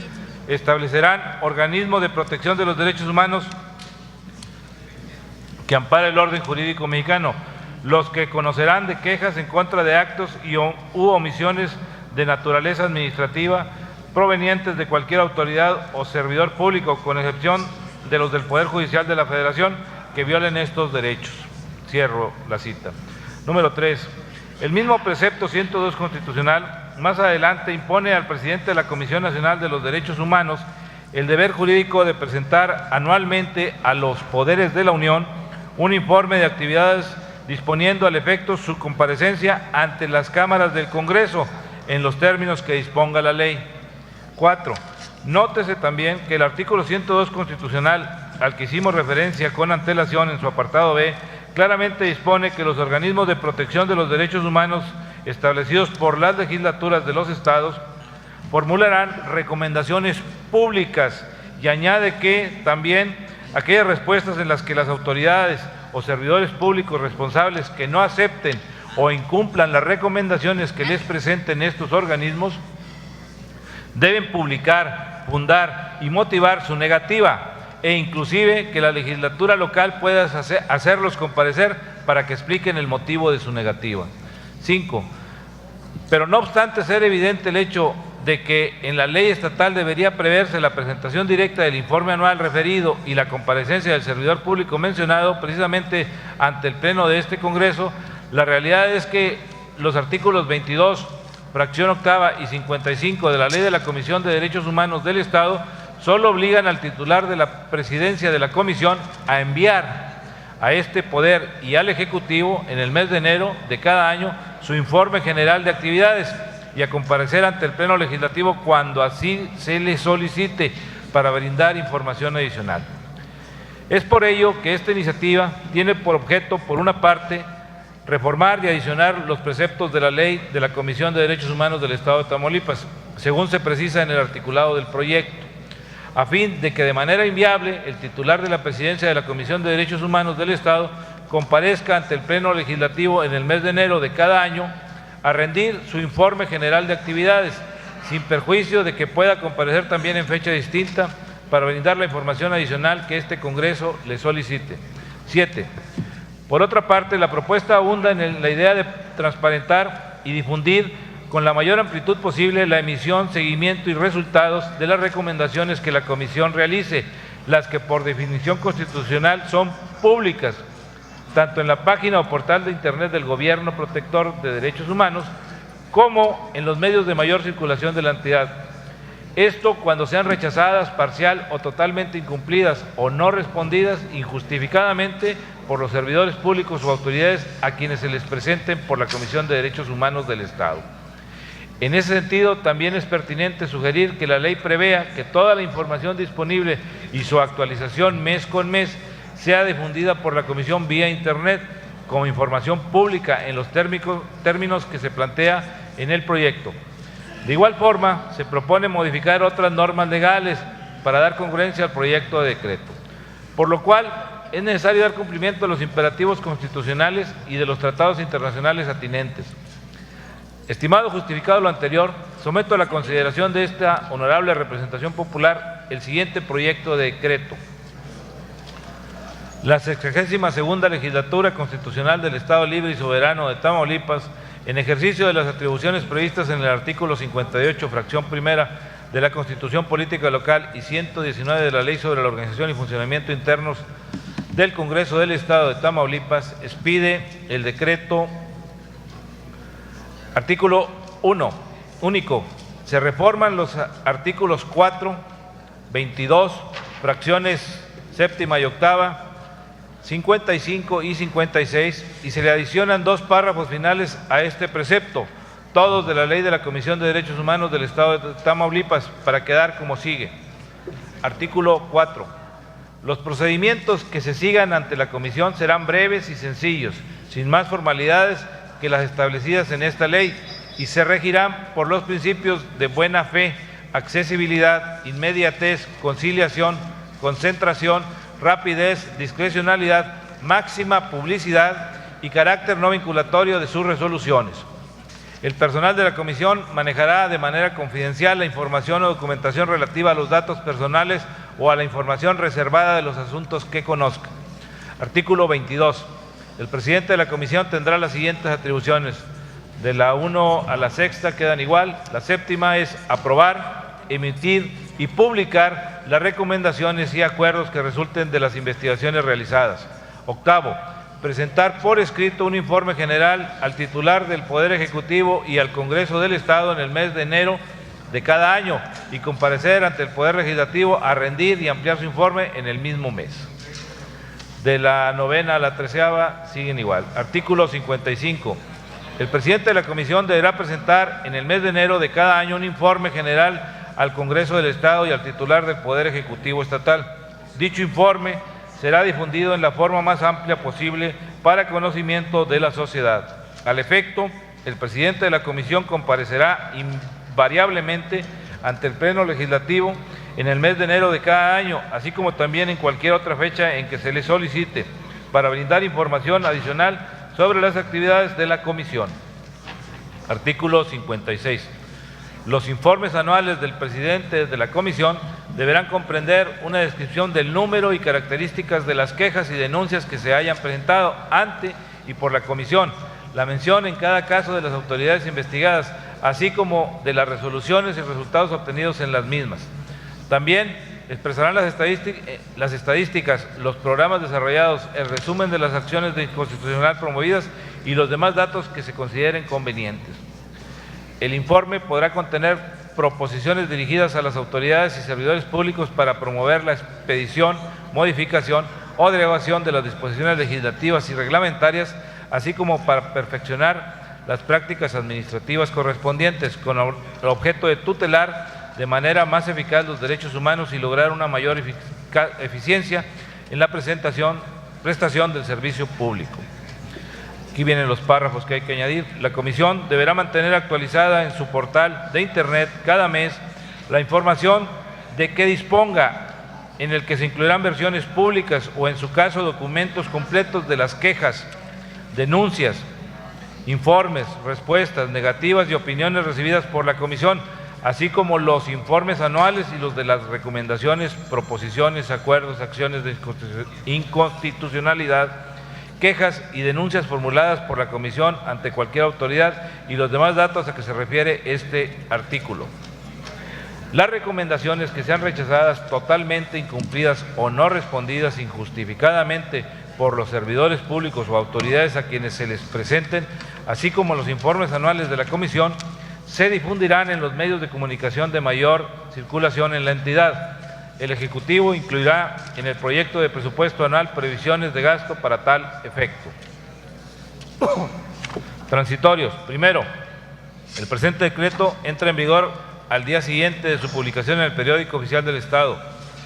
establecerán organismos de protección de los derechos humanos que ampara el orden jurídico mexicano, los que conocerán de quejas en contra de actos u omisiones de naturaleza administrativa provenientes de cualquier autoridad o servidor público, con excepción de los del Poder Judicial de la Federación, que violen estos derechos. Cierro la cita. Número 3. El mismo precepto 102 constitucional más adelante impone al presidente de la Comisión Nacional de los Derechos Humanos el deber jurídico de presentar anualmente a los poderes de la Unión un informe de actividades, disponiendo al efecto su comparecencia ante las cámaras del Congreso en los términos que disponga la ley. 4. Nótese también que el artículo 102 constitucional, al que hicimos referencia con antelación en su apartado B, claramente dispone que los organismos de protección de los derechos humanos establecidos por las legislaturas de los estados formularán recomendaciones públicas, y añade que también aquellas respuestas en las que las autoridades o servidores públicos responsables que no acepten o incumplan las recomendaciones que les presenten estos organismos deben publicar, fundar y motivar su negativa, e inclusive que la legislatura local pueda hacerlos comparecer para que expliquen el motivo de su negativa. 5. Pero no obstante ser evidente el hecho de que en la ley estatal debería preverse la presentación directa del informe anual referido y la comparecencia del servidor público mencionado precisamente ante el Pleno de este Congreso, la realidad es que los artículos 22, fracción octava y 55 de la Ley de la Comisión de Derechos Humanos del Estado solo obligan al titular de la presidencia de la Comisión a enviar a este Poder y al Ejecutivo en el mes de enero de cada año su informe general de actividades y a comparecer ante el Pleno Legislativo cuando así se le solicite para brindar información adicional. Es por ello que esta iniciativa tiene por objeto, por una parte, reformar y adicionar los preceptos de la Ley de la Comisión de Derechos Humanos del Estado de Tamaulipas, según se precisa en el articulado del proyecto, a fin de que de manera inviable el titular de la presidencia de la Comisión de Derechos Humanos del Estado comparezca ante el Pleno Legislativo en el mes de enero de cada año a rendir su informe general de actividades, sin perjuicio de que pueda comparecer también en fecha distinta para brindar la información adicional que este Congreso le solicite. 7. Por otra parte, la propuesta abunda en la idea de transparentar y difundir con la mayor amplitud posible la emisión, seguimiento y resultados de las recomendaciones que la Comisión realice, las que por definición constitucional son públicas, tanto en la página o portal de Internet del Gobierno Protector de Derechos Humanos, como en los medios de mayor circulación de la entidad. Esto cuando sean rechazadas parcial o totalmente incumplidas o no respondidas injustificadamente por los servidores públicos o autoridades a quienes se les presenten por la Comisión de Derechos Humanos del Estado. En ese sentido, también es pertinente sugerir que la ley prevea que toda la información disponible y su actualización mes con mes sea difundida por la Comisión vía Internet como información pública en los términos que se plantea en el proyecto. De igual forma, se propone modificar otras normas legales para dar congruencia al proyecto de decreto, por lo cual es necesario dar cumplimiento a los imperativos constitucionales y de los tratados internacionales atinentes. Estimado justificado lo anterior, someto a la consideración de esta honorable representación popular el siguiente proyecto de decreto. La 62ª Legislatura Constitucional del Estado Libre y Soberano de Tamaulipas, en ejercicio de las atribuciones previstas en el artículo 58, fracción primera de la Constitución Política Local y 119 de la Ley sobre la Organización y Funcionamiento Internos del Congreso del Estado de Tamaulipas, expide el decreto. Artículo 1, único. Se reforman los artículos 4, 22, fracciones séptima y octava, 55 y 56, y se le adicionan 2 párrafos finales a este precepto, todos de la Ley de la Comisión de Derechos Humanos del Estado de Tamaulipas, para quedar como sigue. Artículo 4. Los procedimientos que se sigan ante la Comisión serán breves y sencillos, sin más formalidades que las establecidas en esta ley, y se regirán por los principios de buena fe, accesibilidad, inmediatez, conciliación, concentración, rapidez, discrecionalidad, máxima publicidad y carácter no vinculatorio de sus resoluciones. El personal de la Comisión manejará de manera confidencial la información o documentación relativa a los datos personales o a la información reservada de los asuntos que conozca. Artículo 22. El presidente de la Comisión tendrá las siguientes atribuciones. De la 1 a la 6ª quedan igual. La 7ª es aprobar, emitir y publicar las recomendaciones y acuerdos que resulten de las investigaciones realizadas. 8º, presentar por escrito un informe general al titular del Poder Ejecutivo y al Congreso del Estado en el mes de enero de cada año y comparecer ante el Poder Legislativo a rendir y ampliar su informe en el mismo mes. De la 9ª a la 13ª siguen igual. Artículo 55. El presidente de la Comisión deberá presentar en el mes de enero de cada año un informe general al Congreso del Estado y al titular del Poder Ejecutivo Estatal. Dicho informe será difundido en la forma más amplia posible para conocimiento de la sociedad. Al efecto, el presidente de la Comisión comparecerá invariablemente ante el Pleno Legislativo en el mes de enero de cada año, así como también en cualquier otra fecha en que se le solicite, para brindar información adicional sobre las actividades de la Comisión. Artículo 56. Los informes anuales del presidente de la Comisión deberán comprender una descripción del número y características de las quejas y denuncias que se hayan presentado ante y por la Comisión, la mención en cada caso de las autoridades investigadas, así como de las resoluciones y resultados obtenidos en las mismas. También expresarán las estadísticas, los programas desarrollados, el resumen de las acciones de inconstitucional promovidas y los demás datos que se consideren convenientes. El informe podrá contener proposiciones dirigidas a las autoridades y servidores públicos para promover la expedición, modificación o derogación de las disposiciones legislativas y reglamentarias, así como para perfeccionar las prácticas administrativas correspondientes, con el objeto de tutelar de manera más eficaz los derechos humanos y lograr una mayor eficiencia en la prestación del servicio público. Aquí vienen los párrafos que hay que añadir. La Comisión deberá mantener actualizada en su portal de Internet cada mes la información de que disponga, en el que se incluirán versiones públicas o, en su caso, documentos completos de las quejas, denuncias, informes, respuestas negativas y opiniones recibidas por la Comisión, así como los informes anuales y los de las recomendaciones, proposiciones, acuerdos, acciones de inconstitucionalidad, quejas y denuncias formuladas por la Comisión ante cualquier autoridad y los demás datos a que se refiere este artículo. Las recomendaciones que sean rechazadas, totalmente incumplidas o no respondidas injustificadamente por los servidores públicos o autoridades a quienes se les presenten, así como los informes anuales de la Comisión, se difundirán en los medios de comunicación de mayor circulación en la entidad. El Ejecutivo incluirá en el proyecto de presupuesto anual previsiones de gasto para tal efecto. Transitorios. Primero, el presente decreto entra en vigor al día siguiente de su publicación en el Periódico Oficial del Estado.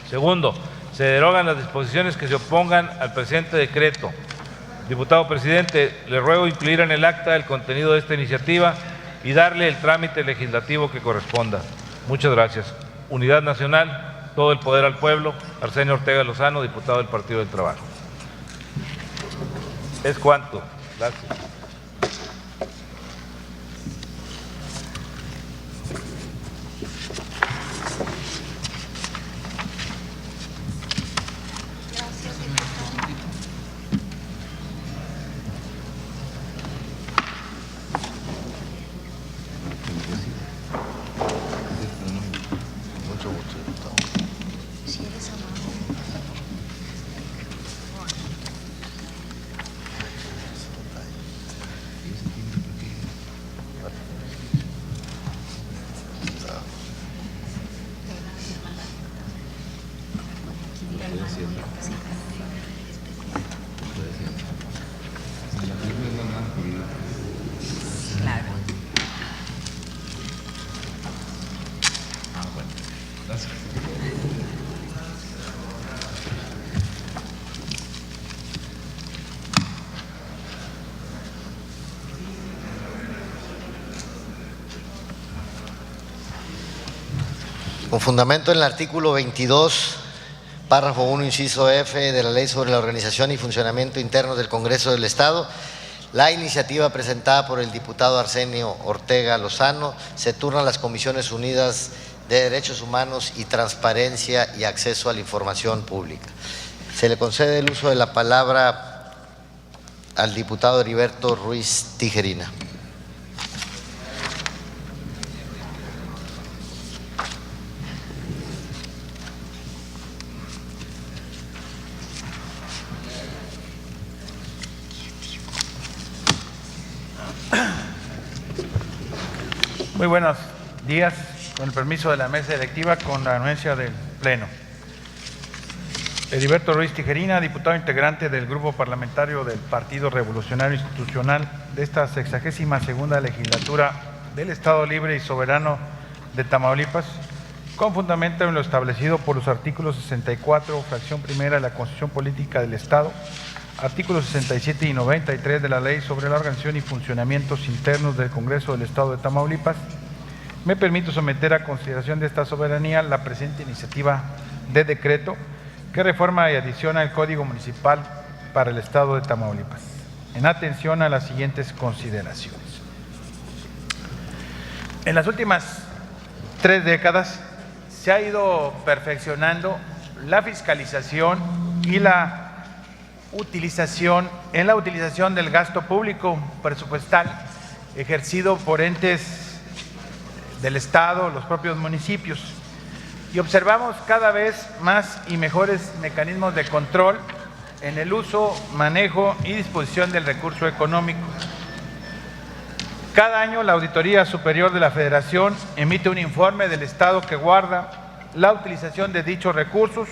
Segundo, se derogan las disposiciones que se opongan al presente decreto. Diputado presidente, le ruego incluir en el acta el contenido de esta iniciativa y darle el trámite legislativo que corresponda. Muchas gracias. Unidad Nacional, todo el poder al pueblo. Arsenio Ortega Lozano, diputado del Partido del Trabajo. ¿Es cuánto? Gracias. Con fundamento en el artículo 22, párrafo 1, inciso F de la Ley sobre la Organización y Funcionamiento Interno del Congreso del Estado, la iniciativa presentada por el diputado Arsenio Ortega Lozano se turna a las Comisiones Unidas de Derechos Humanos y Transparencia y Acceso a la Información Pública. Se le concede el uso de la palabra al diputado Heriberto Ruiz Tijerina. Muy buenos días, con el permiso de la mesa directiva, con la anuencia del Pleno. Heriberto Ruiz Tijerina, diputado integrante del Grupo Parlamentario del Partido Revolucionario Institucional de esta 62ª legislatura del Estado Libre y Soberano de Tamaulipas, con fundamento en lo establecido por los artículos 64, fracción primera de la Constitución Política del Estado, artículos 67 y 93 de la Ley sobre la Organización y Funcionamientos Internos del Congreso del Estado de Tamaulipas, me permito someter a consideración de esta soberanía la presente iniciativa de decreto que reforma y adiciona el Código Municipal para el Estado de Tamaulipas, en atención a las siguientes consideraciones. En las últimas 3 décadas se ha ido perfeccionando la fiscalización y la utilización del gasto público presupuestal ejercido por entes del Estado, los propios municipios, y observamos cada vez más y mejores mecanismos de control en el uso, manejo y disposición del recurso económico. Cada año la Auditoría Superior de la Federación emite un informe del Estado que guarda la utilización de dichos recursos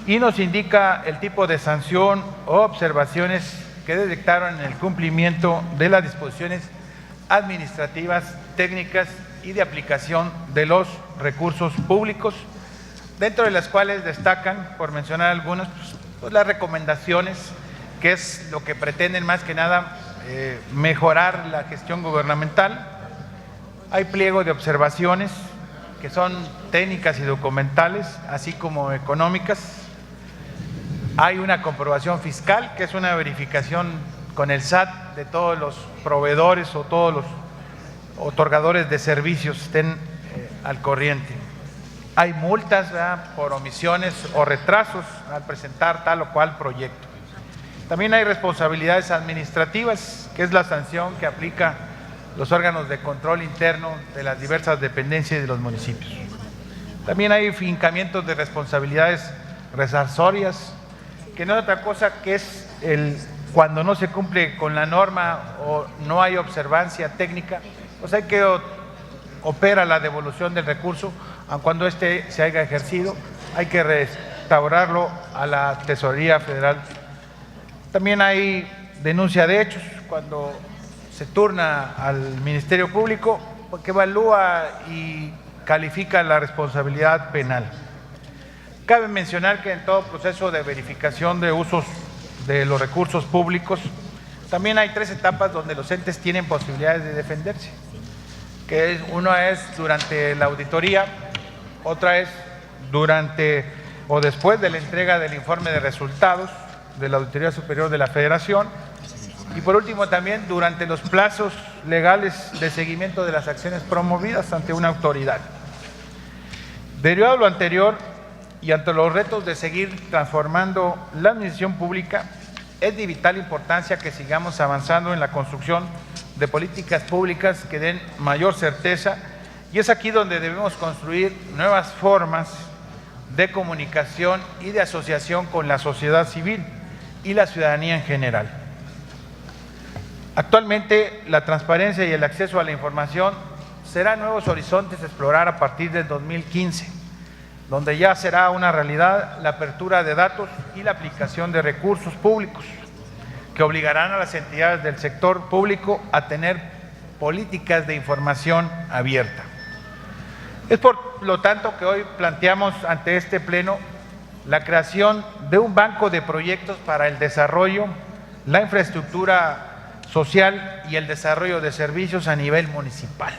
y nos indica el tipo de sanción o observaciones que detectaron en el cumplimiento de las disposiciones administrativas, técnicas y de aplicación de los recursos públicos, dentro de las cuales destacan, por mencionar algunos, pues las recomendaciones, que es lo que pretenden más que nada mejorar la gestión gubernamental. Hay pliego de observaciones, que son técnicas y documentales, así como económicas. Hay una comprobación fiscal, que es una verificación con el SAT de todos los proveedores o todos los otorgadores de servicios estén al corriente. Hay multas, ¿verdad?, por omisiones o retrasos al presentar tal o cual proyecto. También hay responsabilidades administrativas, que es la sanción que aplica los órganos de control interno de las diversas dependencias de los municipios. También hay fincamientos de responsabilidades resarcorias, que no es otra cosa que es cuando no se cumple con la norma o no hay observancia técnica, pues hay que opera la devolución del recurso, aun cuando éste se haya ejercido, hay que restaurarlo a la Tesorería Federal. También hay denuncia de hechos, cuando se turna al Ministerio Público, porque evalúa y califica la responsabilidad penal. Cabe mencionar que en todo proceso de verificación de usos de los recursos públicos, también hay 3 etapas donde los entes tienen posibilidades de defenderse. Una es durante la auditoría, otra es durante o después de la entrega del informe de resultados de la Auditoría Superior de la Federación, y por último también durante los plazos legales de seguimiento de las acciones promovidas ante una autoridad. Derivado de lo anterior y ante los retos de seguir transformando la administración pública, es de vital importancia que sigamos avanzando en la construcción de políticas públicas que den mayor certeza, y es aquí donde debemos construir nuevas formas de comunicación y de asociación con la sociedad civil y la ciudadanía en general. Actualmente, la transparencia y el acceso a la información serán nuevos horizontes a explorar a partir del 2015, donde ya será una realidad la apertura de datos y la aplicación de recursos públicos, que obligarán a las entidades del sector público a tener políticas de información abierta. Es por lo tanto que hoy planteamos ante este Pleno la creación de un banco de proyectos para el desarrollo, la infraestructura social y el desarrollo de servicios a nivel municipal,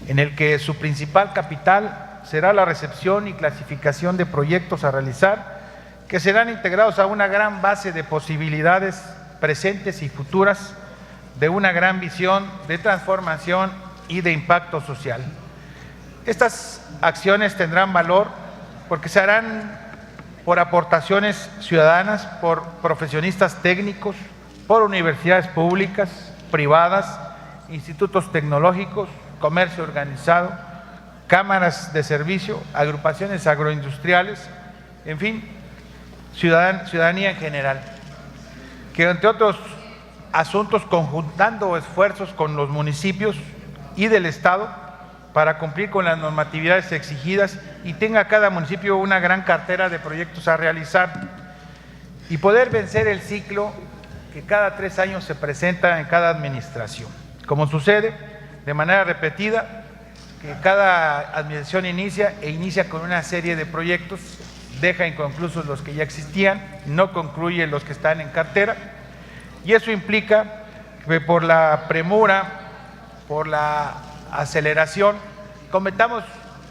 en el que su principal capital será la recepción y clasificación de proyectos a realizar, que serán integrados a una gran base de posibilidades presentes y futuras de una gran visión de transformación y de impacto social. Estas acciones tendrán valor porque se harán por aportaciones ciudadanas, por profesionistas técnicos, por universidades públicas, privadas, institutos tecnológicos, comercio organizado, cámaras de servicio, agrupaciones agroindustriales, en fin, ciudadanía en general, que entre otros asuntos, conjuntando esfuerzos con los municipios y del Estado para cumplir con las normatividades exigidas, y tenga cada municipio una gran cartera de proyectos a realizar y poder vencer el ciclo que cada 3 años se presenta en cada administración, como sucede de manera repetida, que cada administración inicia con una serie de proyectos, deja inconclusos los que ya existían, no concluye los que están en cartera, y eso implica que por la premura, por la aceleración, cometamos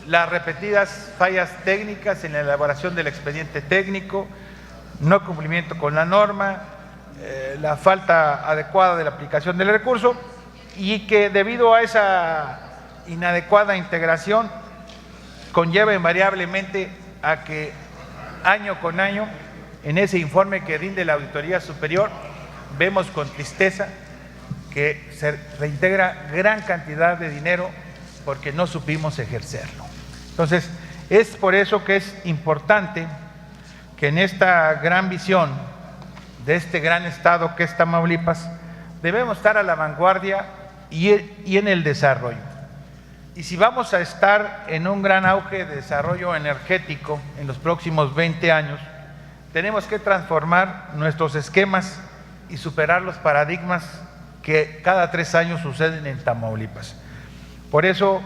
las repetidas fallas técnicas en la elaboración del expediente técnico, no cumplimiento con la norma, la falta adecuada de la aplicación del recurso, y que debido a esa inadecuada integración conlleva invariablemente a que año con año en ese informe que rinde la Auditoría Superior vemos con tristeza que se reintegra gran cantidad de dinero porque no supimos ejercerlo. Entonces, es por eso que es importante que en esta gran visión de este gran estado que es Tamaulipas, debemos estar a la vanguardia y en el desarrollo. Y si vamos a estar en un gran auge de desarrollo energético en los próximos 20 años, tenemos que transformar nuestros esquemas y superar los paradigmas que cada 3 años suceden en Tamaulipas. Por eso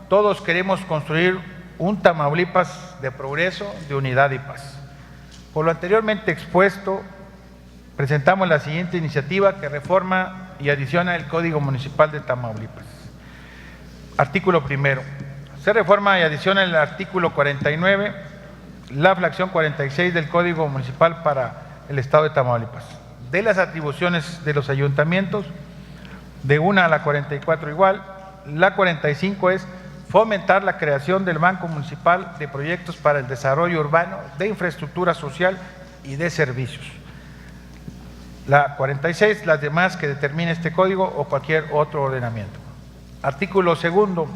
todos queremos construir un Tamaulipas de progreso, de unidad y paz. Por lo anteriormente expuesto, presentamos la siguiente iniciativa que reforma y adiciona el Código Municipal de Tamaulipas. Artículo primero. Se reforma y adiciona el artículo 49, la fracción 46 del Código Municipal para el Estado de Tamaulipas. De las atribuciones de los ayuntamientos, de 1 a la 44 igual, la 45 es fomentar la creación del Banco Municipal de Proyectos para el Desarrollo Urbano, de Infraestructura Social y de Servicios. La 46, las demás que determine este código o cualquier otro ordenamiento. Artículo segundo,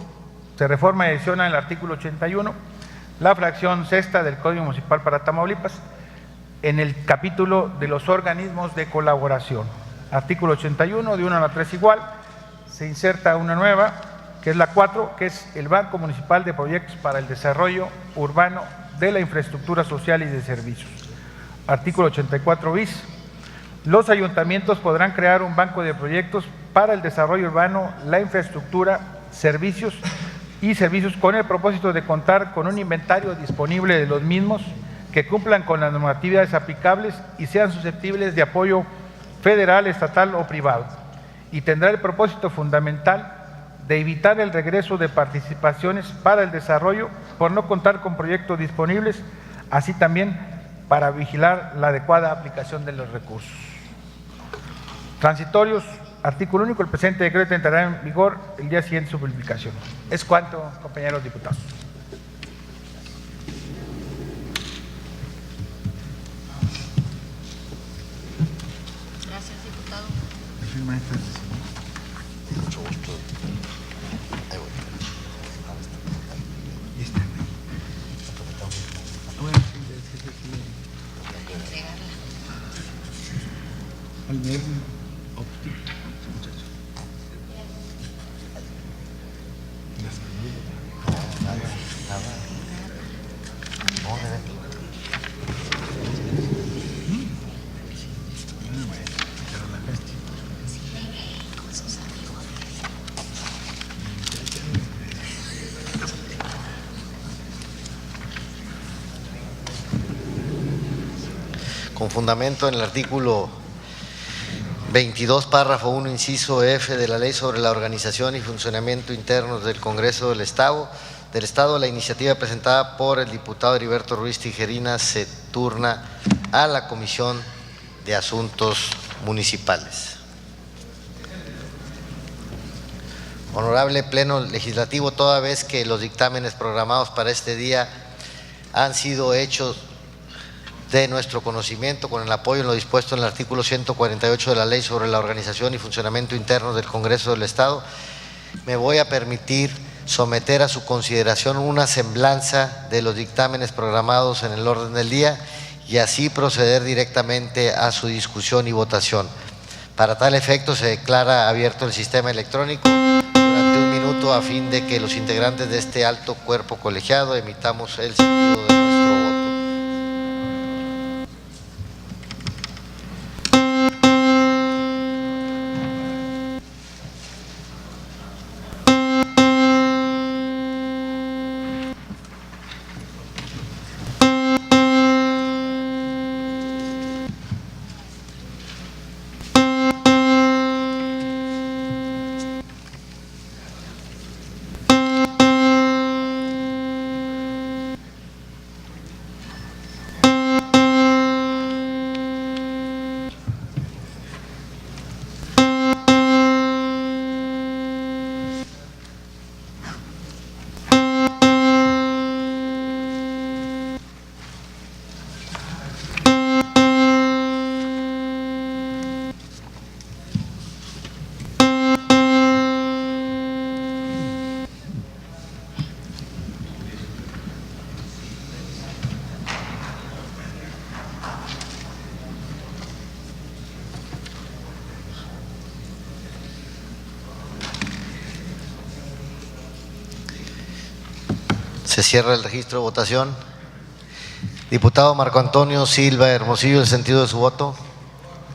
se reforma y adiciona el artículo 81, la fracción sexta del Código Municipal para Tamaulipas, en el capítulo de los organismos de colaboración. Artículo 81, de 1 a la 3 igual, se inserta una nueva, que es la 4, que es el Banco Municipal de Proyectos para el Desarrollo Urbano, de la Infraestructura Social y de Servicios. Artículo 84 bis. Los ayuntamientos podrán crear un banco de proyectos para el desarrollo urbano, la infraestructura, servicios con el propósito de contar con un inventario disponible de los mismos que cumplan con las normatividades aplicables y sean susceptibles de apoyo federal, estatal o privado. Y tendrá el propósito fundamental de evitar el regreso de participaciones para el desarrollo por no contar con proyectos disponibles, así también para vigilar la adecuada aplicación de los recursos. Transitorios, artículo único, el presente decreto entrará en vigor el día siguiente de su publicación. Es cuanto, compañeros diputados. Gracias, diputado. Mucho gusto. Ahí voy. Con fundamento en el artículo 22, párrafo 1, inciso F de la Ley sobre la organización y funcionamiento internos del Congreso del Estado, la iniciativa presentada por el diputado Heriberto Ruiz Tijerina se turna a la Comisión de Asuntos Municipales. Honorable Pleno Legislativo, toda vez que los dictámenes programados para este día han sido hechos de nuestro conocimiento con el apoyo en lo dispuesto en el artículo 148 de la Ley sobre la organización y funcionamiento internos del Congreso del Estado, me voy a permitir someter a su consideración una semblanza de los dictámenes programados en el orden del día y así proceder directamente a su discusión y votación. Para tal efecto se declara abierto el sistema electrónico durante un minuto a fin de que los integrantes de este alto cuerpo colegiado emitamos el sentido de nuestro voto. Se cierra el registro de votación. Diputado Marco Antonio Silva Hermosillo, ¿el sentido de su voto?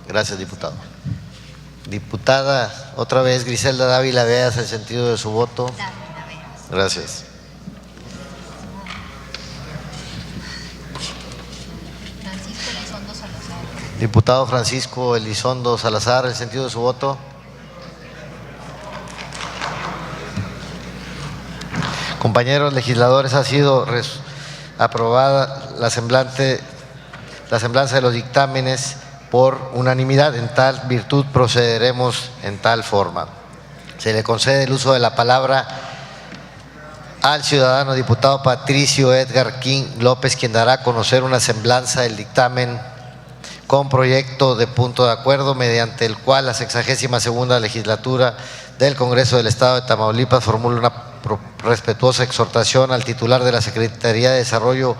Gracias, diputado. Diputada, otra vez, Griselda Dávila Veas, ¿el sentido de su voto? Gracias. Diputado Francisco Elizondo Salazar, ¿el sentido de su voto? Compañeros legisladores, ha sido aprobada la semblanza de los dictámenes por unanimidad. En tal virtud procederemos en tal forma. Se le concede el uso de la palabra al ciudadano diputado Patricio Edgar King López, quien dará a conocer una semblanza del dictamen con proyecto de punto de acuerdo mediante el cual la 62ª legislatura del Congreso del Estado de Tamaulipas formula una respetuosa exhortación al titular de la Secretaría de Desarrollo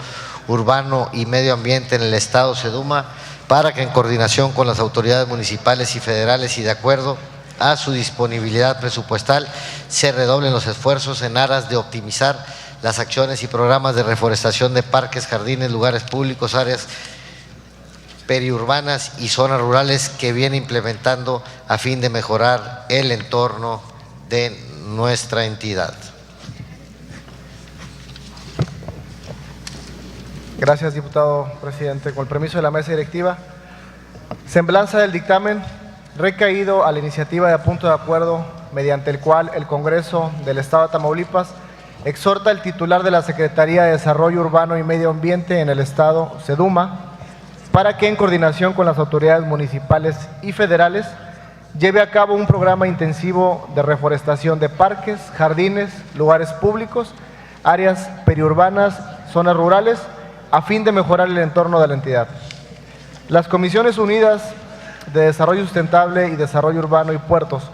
Urbano y Medio Ambiente en el Estado, SEDUMA, para que en coordinación con las autoridades municipales y federales y de acuerdo a su disponibilidad presupuestal se redoblen los esfuerzos en aras de optimizar las acciones y programas de reforestación de parques, jardines, lugares públicos, áreas periurbanas y zonas rurales que viene implementando a fin de mejorar el entorno de nuestra entidad. Gracias, diputado presidente. Con el permiso de la mesa directiva, semblanza del dictamen recaído a la iniciativa de punto de acuerdo mediante el cual el Congreso del Estado de Tamaulipas exhorta al titular de la Secretaría de Desarrollo Urbano y Medio Ambiente en el Estado, SEDUMA, para que en coordinación con las autoridades municipales y federales lleve a cabo un programa intensivo de reforestación de parques, jardines, lugares públicos, áreas periurbanas, zonas rurales, a fin de mejorar el entorno de la entidad. Las Comisiones Unidas de Desarrollo Sustentable y Desarrollo Urbano y Puertos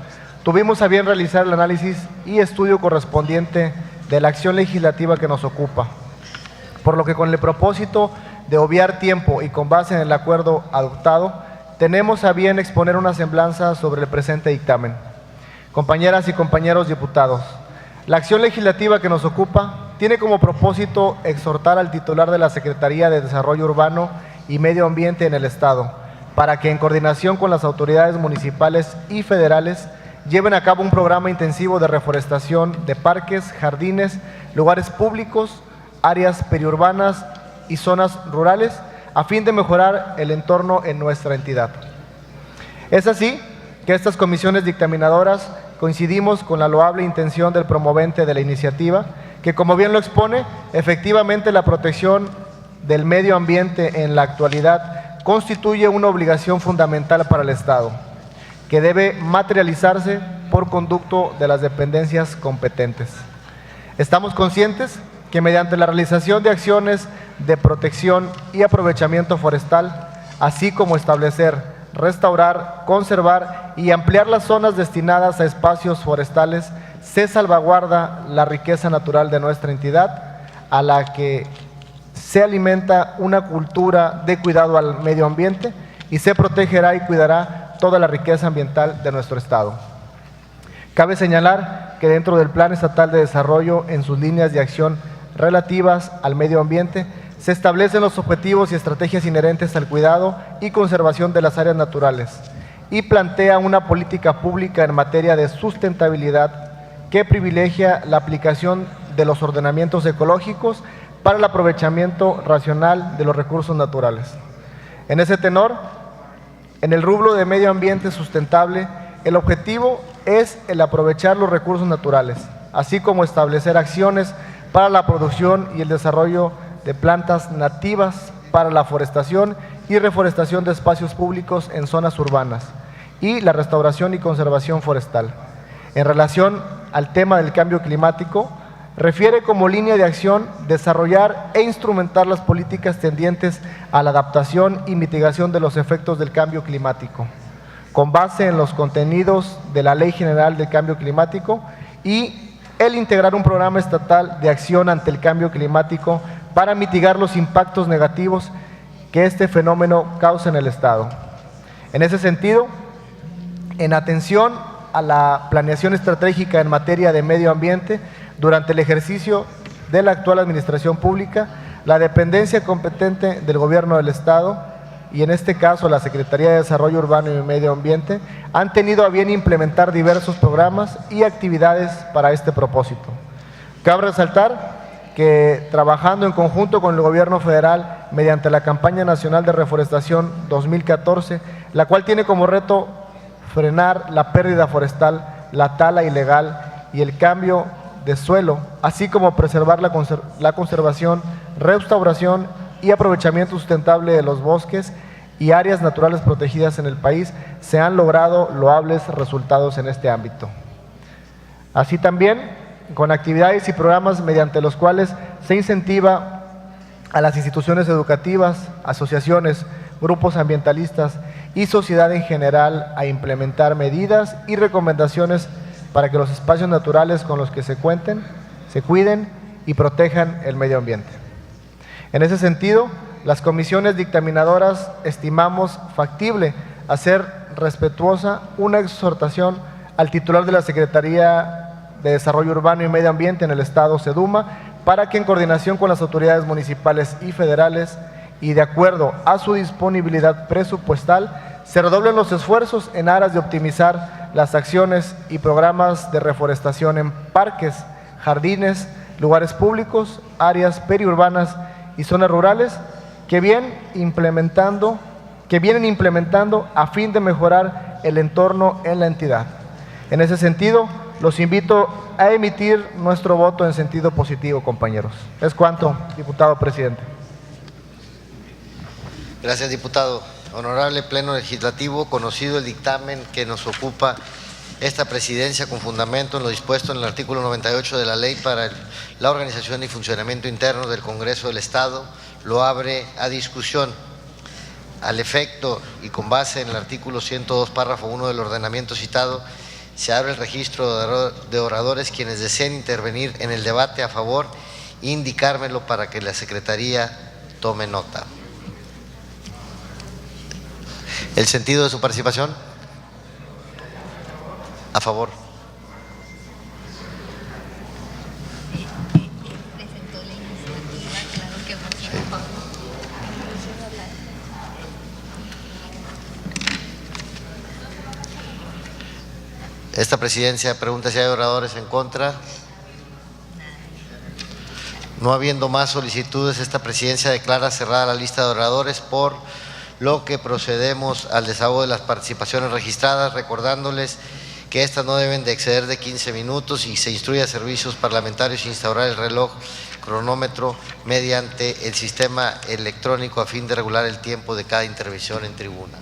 tuvimos a bien realizar el análisis y estudio correspondiente de la acción legislativa que nos ocupa, por lo que con el propósito de obviar tiempo y con base en el acuerdo adoptado, tenemos a bien exponer una semblanza sobre el presente dictamen. Compañeras y compañeros diputados, la acción legislativa que nos ocupa tiene como propósito exhortar al titular de la Secretaría de Desarrollo Urbano y Medio Ambiente en el Estado, para que en coordinación con las autoridades municipales y federales lleven a cabo un programa intensivo de reforestación de parques, jardines, lugares públicos, áreas periurbanas y zonas rurales, a fin de mejorar el entorno en nuestra entidad. Es así que estas comisiones dictaminadoras coincidimos con la loable intención del promovente de la iniciativa, que como bien lo expone, efectivamente la protección del medio ambiente en la actualidad constituye una obligación fundamental para el Estado, que debe materializarse por conducto de las dependencias competentes. Estamos conscientes que mediante la realización de acciones de protección y aprovechamiento forestal, así como establecer, restaurar, conservar y ampliar las zonas destinadas a espacios forestales, se salvaguarda la riqueza natural de nuestra entidad, a la que se alimenta una cultura de cuidado al medio ambiente y se protegerá y cuidará toda la riqueza ambiental de nuestro Estado. Cabe señalar que dentro del Plan Estatal de Desarrollo, en sus líneas de acción relativas al medio ambiente, se establecen los objetivos y estrategias inherentes al cuidado y conservación de las áreas naturales y plantea una política pública en materia de sustentabilidad que privilegia la aplicación de los ordenamientos ecológicos para el aprovechamiento racional de los recursos naturales. En ese tenor, en el rubro de medio ambiente sustentable, el objetivo es el aprovechar los recursos naturales, así como establecer acciones para la producción y el desarrollo de plantas nativas para la forestación y reforestación de espacios públicos en zonas urbanas y la restauración y conservación forestal. En relación al tema del cambio climático, refiere como línea de acción desarrollar e instrumentar las políticas tendientes a la adaptación y mitigación de los efectos del cambio climático, con base en los contenidos de la Ley General del Cambio Climático y el integrar un programa estatal de acción ante el cambio climático para mitigar los impactos negativos que este fenómeno causa en el Estado. En ese sentido, en atención a la planeación estratégica en materia de medio ambiente, durante el ejercicio de la actual administración pública, la dependencia competente del Gobierno del Estado, y en este caso la Secretaría de Desarrollo Urbano y Medio Ambiente, han tenido a bien implementar diversos programas y actividades para este propósito. Cabe resaltar que trabajando en conjunto con el Gobierno federal mediante la Campaña Nacional de Reforestación 2014, la cual tiene como reto frenar la pérdida forestal, la tala ilegal y el cambio de suelo, así como preservar la conservación, restauración y aprovechamiento sustentable de los bosques y áreas naturales protegidas en el país, se han logrado loables resultados en este ámbito. Así también, con actividades y programas mediante los cuales se incentiva a las instituciones educativas, asociaciones, grupos ambientalistas y sociedad en general a implementar medidas y recomendaciones para que los espacios naturales con los que se cuenten, se cuiden y protejan el medio ambiente. En ese sentido, las comisiones dictaminadoras estimamos factible hacer respetuosa una exhortación al titular de la Secretaría de Desarrollo Urbano y Medio Ambiente en el Estado, SEDUMA, para que en coordinación con las autoridades municipales y federales y de acuerdo a su disponibilidad presupuestal, se redoblen los esfuerzos en aras de optimizar las acciones y programas de reforestación en parques, jardines, lugares públicos, áreas periurbanas y zonas rurales que vienen implementando a fin de mejorar el entorno en la entidad. En ese sentido, los invito a emitir nuestro voto en sentido positivo, compañeros. Es cuanto, diputado presidente. Gracias, diputado. Honorable Pleno Legislativo, conocido el dictamen que nos ocupa esta presidencia con fundamento en lo dispuesto en el artículo 98 de la Ley para la Organización y Funcionamiento Interno del Congreso del Estado, lo abre a discusión. Al efecto y con base en el artículo 102, párrafo 1 del ordenamiento citado, se abre el registro de oradores quienes deseen intervenir en el debate a favor, indicármelo para que la Secretaría tome nota. ¿El sentido de su participación? A favor. Presentó la iniciativa, claro que votó a favor. Esta presidencia pregunta si hay oradores en contra. No habiendo más solicitudes, esta presidencia declara cerrada la lista de oradores, por lo que procedemos al desahogo de las participaciones registradas, recordándoles que estas no deben de exceder de 15 minutos y se instruye a servicios parlamentarios instaurar el reloj cronómetro mediante el sistema electrónico a fin de regular el tiempo de cada intervención en tribuna.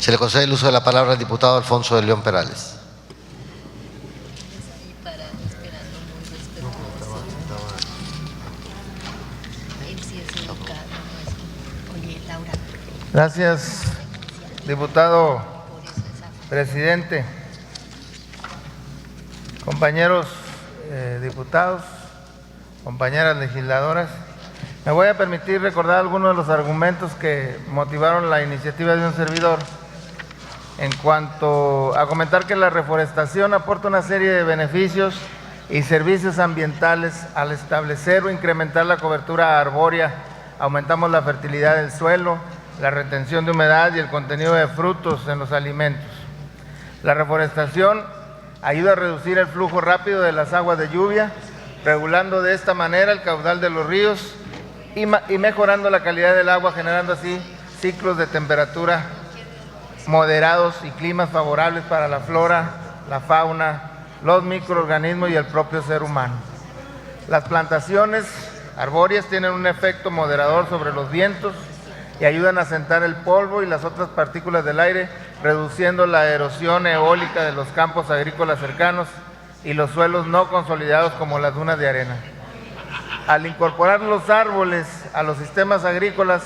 Se le concede el uso de la palabra al diputado Alfonso de León Perales. Gracias, diputado presidente. Compañeros diputados, compañeras legisladoras, me voy a permitir recordar algunos de los argumentos que motivaron la iniciativa de un servidor en cuanto a comentar que la reforestación aporta una serie de beneficios y servicios ambientales al establecer o incrementar la cobertura arbórea. Aumentamos la fertilidad del suelo, la retención de humedad y el contenido de frutos en los alimentos. La reforestación ayuda a reducir el flujo rápido de las aguas de lluvia, regulando de esta manera el caudal de los ríos y mejorando la calidad del agua, generando así ciclos de temperatura moderados y climas favorables para la flora, la fauna, los microorganismos y el propio ser humano. Las plantaciones arbóreas tienen un efecto moderador sobre los vientos y ayudan a asentar el polvo y las otras partículas del aire, reduciendo la erosión eólica de los campos agrícolas cercanos y los suelos no consolidados como las dunas de arena. Al incorporar los árboles a los sistemas agrícolas,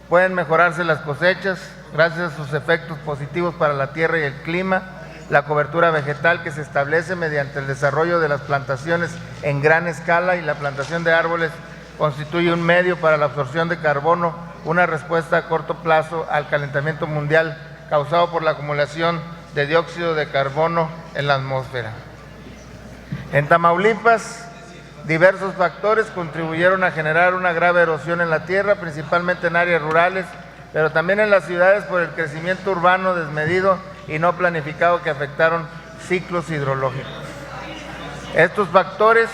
pueden mejorarse las cosechas gracias a sus efectos positivos para la tierra y el clima, la cobertura vegetal que se establece mediante el desarrollo de las plantaciones en gran escala, y la plantación de árboles constituye un medio para la absorción de carbono, una respuesta a corto plazo al calentamiento mundial causado por la acumulación de dióxido de carbono en la atmósfera. En Tamaulipas, diversos factores contribuyeron a generar una grave erosión en la tierra, principalmente en áreas rurales, pero también en las ciudades por el crecimiento urbano desmedido y no planificado que afectaron ciclos hidrológicos. Estos factores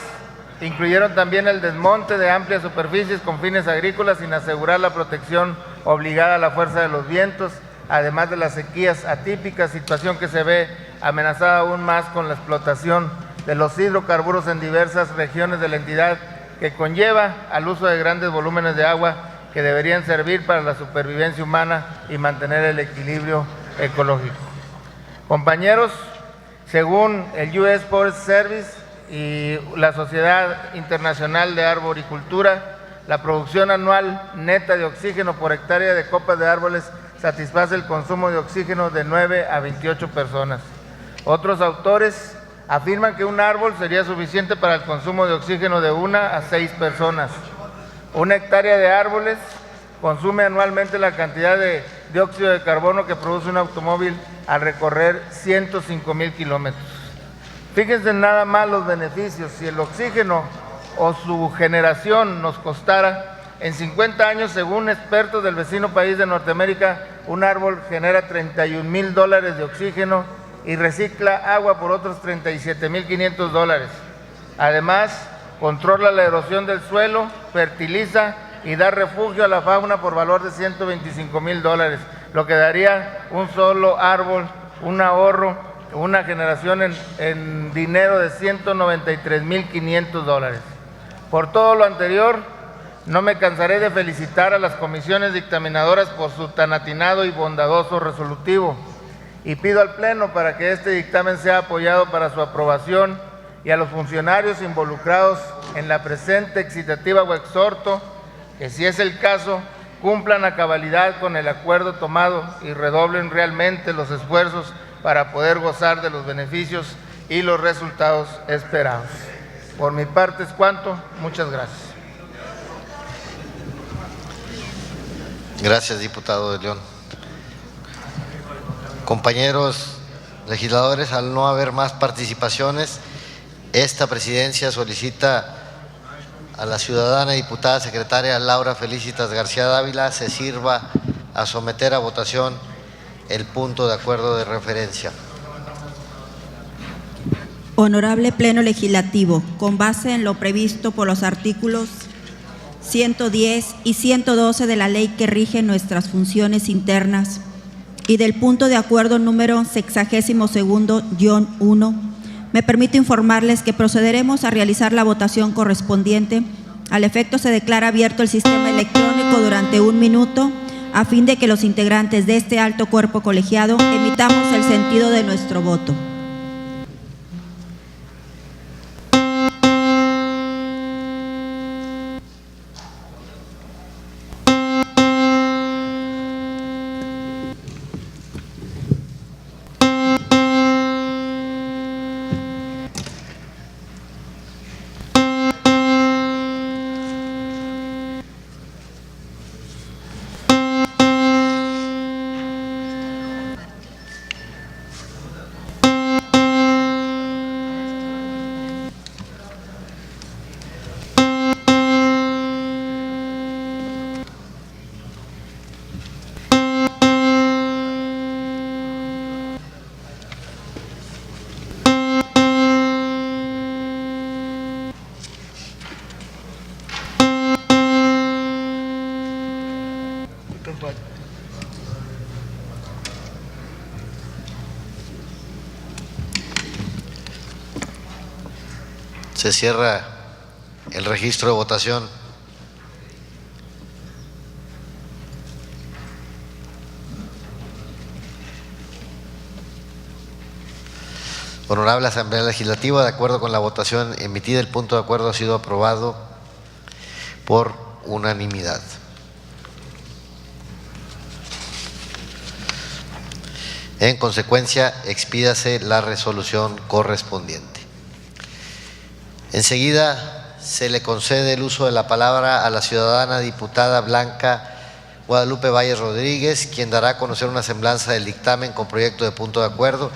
incluyeron también el desmonte de amplias superficies con fines agrícolas sin asegurar la protección obligada a la fuerza de los vientos, además de las sequías atípicas, situación que se ve amenazada aún más con la explotación de los hidrocarburos en diversas regiones de la entidad, que conlleva al uso de grandes volúmenes de agua que deberían servir para la supervivencia humana y mantener el equilibrio ecológico. Compañeros, según el US Forest Service y la Sociedad Internacional de Arboricultura, la producción anual neta de oxígeno por hectárea de copas de árboles satisface el consumo de oxígeno de 9 a 28 personas. Otros autores afirman que un árbol sería suficiente para el consumo de oxígeno de 1 a 6 personas. Una hectárea de árboles consume anualmente la cantidad de dióxido de carbono que produce un automóvil al recorrer 105,000 kilómetros. Fíjense nada más los beneficios. Si el oxígeno o su generación nos costara, en 50 años, según expertos del vecino país de Norteamérica, un árbol genera $31,000 de oxígeno y recicla agua por otros $37,500. Además, controla la erosión del suelo, fertiliza y da refugio a la fauna por valor de $125,000, lo que daría un solo árbol, un ahorro, una generación en dinero de $193,500. Por todo lo anterior, no me cansaré de felicitar a las comisiones dictaminadoras por su tan atinado y bondadoso resolutivo y pido al Pleno para que este dictamen sea apoyado para su aprobación y a los funcionarios involucrados en la presente excitativa o exhorto que, si es el caso, cumplan a cabalidad con el acuerdo tomado y redoblen realmente los esfuerzos para poder gozar de los beneficios y los resultados esperados. Por mi parte es cuanto. Muchas gracias. Gracias, diputado de León. Compañeros legisladores, al no haber más participaciones, esta presidencia solicita a la ciudadana diputada secretaria Laura Felicitas García Dávila se sirva a someter a votación el punto de acuerdo de referencia. Honorable Pleno Legislativo, con base en lo previsto por los artículos 110 y 112 de la ley que rige nuestras funciones internas y del punto de acuerdo número 62-1, me permito informarles que procederemos a realizar la votación correspondiente. Al efecto, se declara abierto el sistema electrónico durante 1 minuto a fin de que los integrantes de este alto cuerpo colegiado emitamos el sentido de nuestro voto. Se cierra el registro de votación. Honorable Asamblea Legislativa, de acuerdo con la votación emitida, el punto de acuerdo ha sido aprobado por unanimidad. En consecuencia, expídase la resolución correspondiente. Enseguida se le concede el uso de la palabra a la ciudadana diputada Blanca Guadalupe Valles Rodríguez, quien dará a conocer una semblanza del dictamen con proyecto de punto de acuerdo,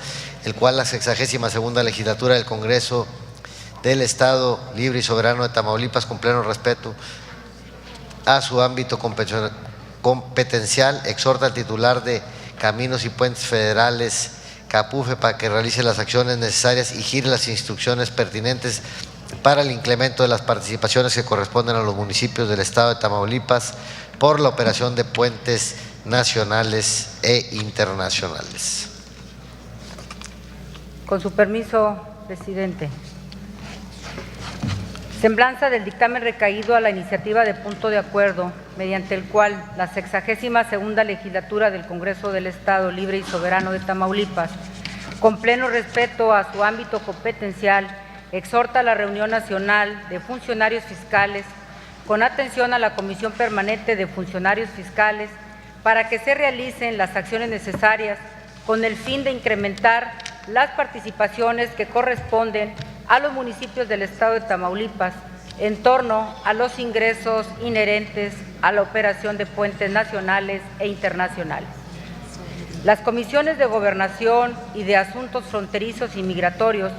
el cual la 62ª legislatura del Congreso del Estado Libre y Soberano de Tamaulipas, con pleno respeto a su ámbito competencial, exhorta al titular de Caminos y Puentes Federales, CAPUFE, para que realice las acciones necesarias y gire las instrucciones pertinentes para el incremento de las participaciones que corresponden a los municipios del Estado de Tamaulipas por la operación de puentes nacionales e internacionales. Con su permiso, presidente. Semblanza del dictamen recaído a la iniciativa de punto de acuerdo, mediante el cual la 62ª legislatura del Congreso del Estado Libre y Soberano de Tamaulipas, con pleno respeto a su ámbito competencial, exhorta a la reunión nacional de funcionarios fiscales con atención a la Comisión Permanente de Funcionarios Fiscales para que se realicen las acciones necesarias con el fin de incrementar las participaciones que corresponden a los municipios del Estado de Tamaulipas en torno a los ingresos inherentes a la operación de puentes nacionales e internacionales. Las comisiones de Gobernación y de Asuntos Fronterizos y Migratorios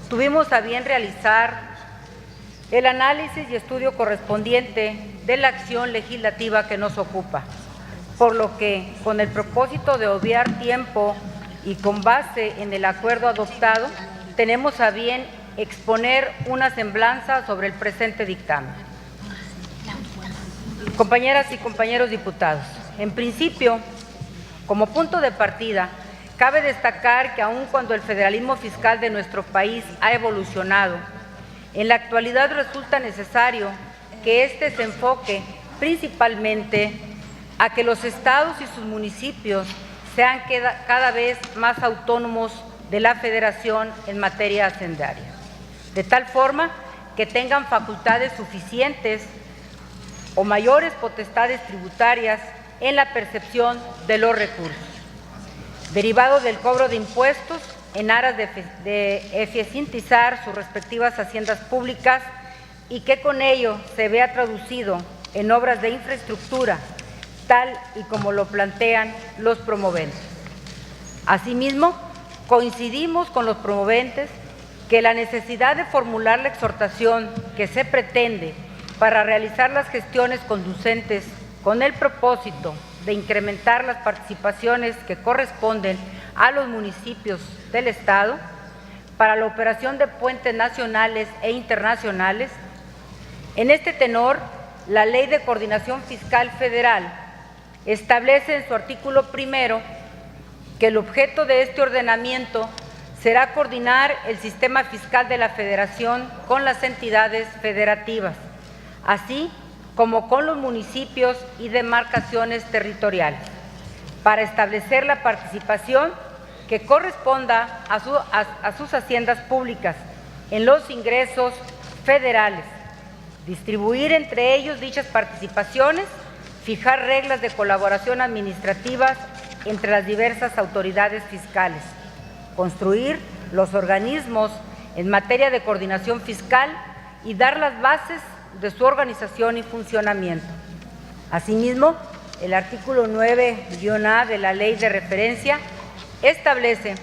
tuvimos a bien realizar el análisis y estudio correspondiente de la acción legislativa que nos ocupa, por lo que, con el propósito de obviar tiempo y con base en el acuerdo adoptado, tenemos a bien exponer una semblanza sobre el presente dictamen. Compañeras y compañeros diputados, en principio, como punto de partida, cabe destacar que aun cuando el federalismo fiscal de nuestro país ha evolucionado, en la actualidad resulta necesario que éste se enfoque principalmente a que los estados y sus municipios sean cada vez más autónomos de la Federación en materia hacendaria, de tal forma que tengan facultades suficientes o mayores potestades tributarias en la percepción de los recursos, derivado del cobro de impuestos en aras de eficientizar sus respectivas haciendas públicas y que con ello se vea traducido en obras de infraestructura, tal y como lo plantean los promoventes. Asimismo, coincidimos con los promoventes que la necesidad de formular la exhortación que se pretende para realizar las gestiones conducentes con el propósito de incrementar las participaciones que corresponden a los municipios del Estado para la operación de puentes nacionales e internacionales. En este tenor, la Ley de Coordinación Fiscal Federal establece en su artículo primero que el objeto de este ordenamiento será coordinar el sistema fiscal de la Federación con las entidades federativas, así como con los municipios y demarcaciones territoriales, para establecer la participación que corresponda a sus haciendas públicas en los ingresos federales, distribuir entre ellos dichas participaciones, fijar reglas de colaboración administrativas entre las diversas autoridades fiscales, construir los organismos en materia de coordinación fiscal y dar las bases de su organización y funcionamiento. Asimismo, el artículo 9-A de la Ley de Referencia establece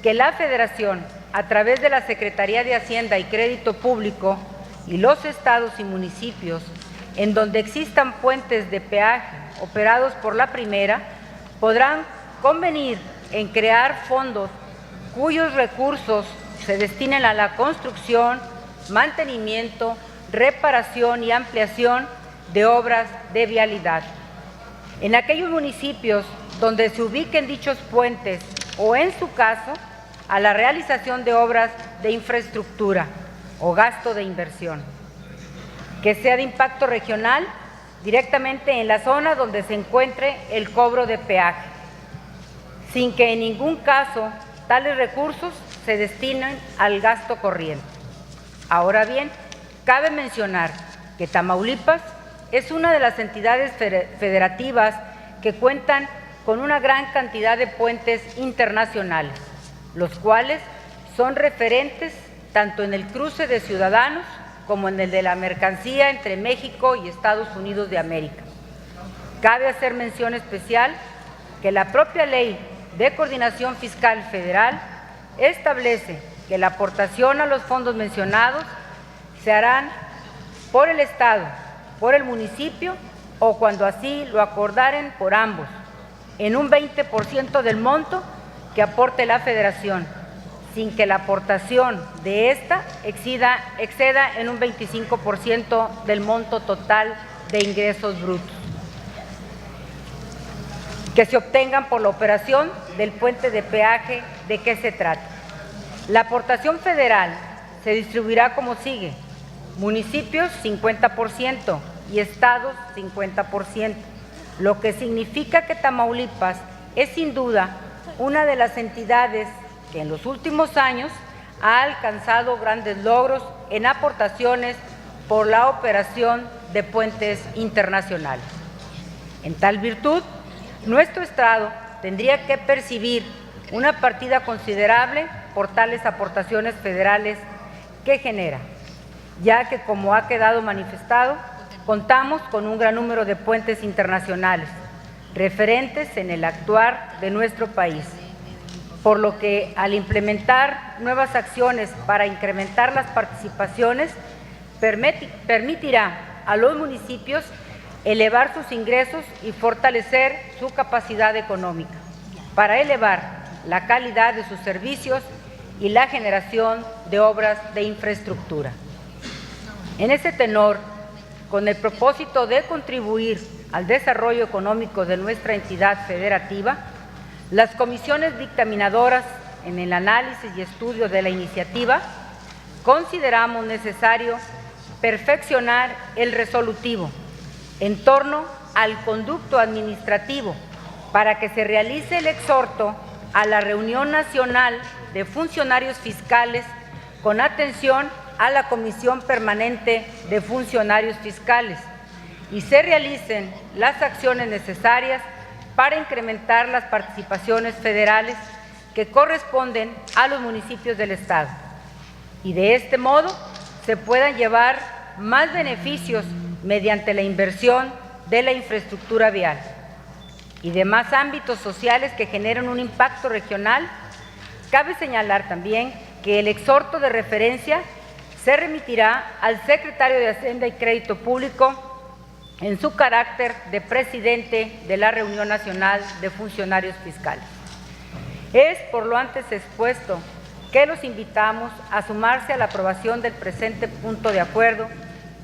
que la Federación, a través de la Secretaría de Hacienda y Crédito Público y los estados y municipios, en donde existan puentes de peaje operados por la primera, podrán convenir en crear fondos cuyos recursos se destinen a la construcción, mantenimiento, reparación y ampliación de obras de vialidad. En aquellos municipios donde se ubiquen dichos puentes o, en su caso, a la realización de obras de infraestructura o gasto de inversión, que sea de impacto regional directamente en la zona donde se encuentre el cobro de peaje, sin que en ningún caso tales recursos se destinen al gasto corriente. Ahora bien, cabe mencionar que Tamaulipas es una de las entidades federativas que cuentan con una gran cantidad de puentes internacionales, los cuales son referentes tanto en el cruce de ciudadanos como en el de la mercancía entre México y Estados Unidos de América. Cabe hacer mención especial que la propia Ley de Coordinación Fiscal Federal establece que la aportación a los fondos mencionados se harán por el Estado, por el municipio o, cuando así lo acordaren, por ambos, en un 20% del monto que aporte la Federación, sin que la aportación de ésta exceda en un 25% del monto total de ingresos brutos que se obtengan por la operación del puente de peaje. ¿De qué se trata? La aportación federal se distribuirá como sigue: municipios 50% y estados 50%, lo que significa que Tamaulipas es sin duda una de las entidades que en los últimos años ha alcanzado grandes logros en aportaciones por la operación de puentes internacionales. En tal virtud, nuestro Estado tendría que percibir una partida considerable por tales aportaciones federales que genera, ya que, como ha quedado manifestado, contamos con un gran número de puentes internacionales referentes en el actuar de nuestro país, por lo que al implementar nuevas acciones para incrementar las participaciones, permitirá a los municipios elevar sus ingresos y fortalecer su capacidad económica para elevar la calidad de sus servicios y la generación de obras de infraestructura. En ese tenor, con el propósito de contribuir al desarrollo económico de nuestra entidad federativa, las comisiones dictaminadoras, en el análisis y estudio de la iniciativa, consideramos necesario perfeccionar el resolutivo en torno al conducto administrativo para que se realice el exhorto a la reunión nacional de funcionarios fiscales con atención a la Comisión Permanente de Funcionarios Fiscales y se realicen las acciones necesarias para incrementar las participaciones federales que corresponden a los municipios del Estado y de este modo se puedan llevar más beneficios mediante la inversión de la infraestructura vial y demás ámbitos sociales que generan un impacto regional. Cabe señalar también que el exhorto de referencia se remitirá al secretario de Hacienda y Crédito Público en su carácter de presidente de la Reunión Nacional de Funcionarios Fiscales. Es por lo antes expuesto que los invitamos a sumarse a la aprobación del presente punto de acuerdo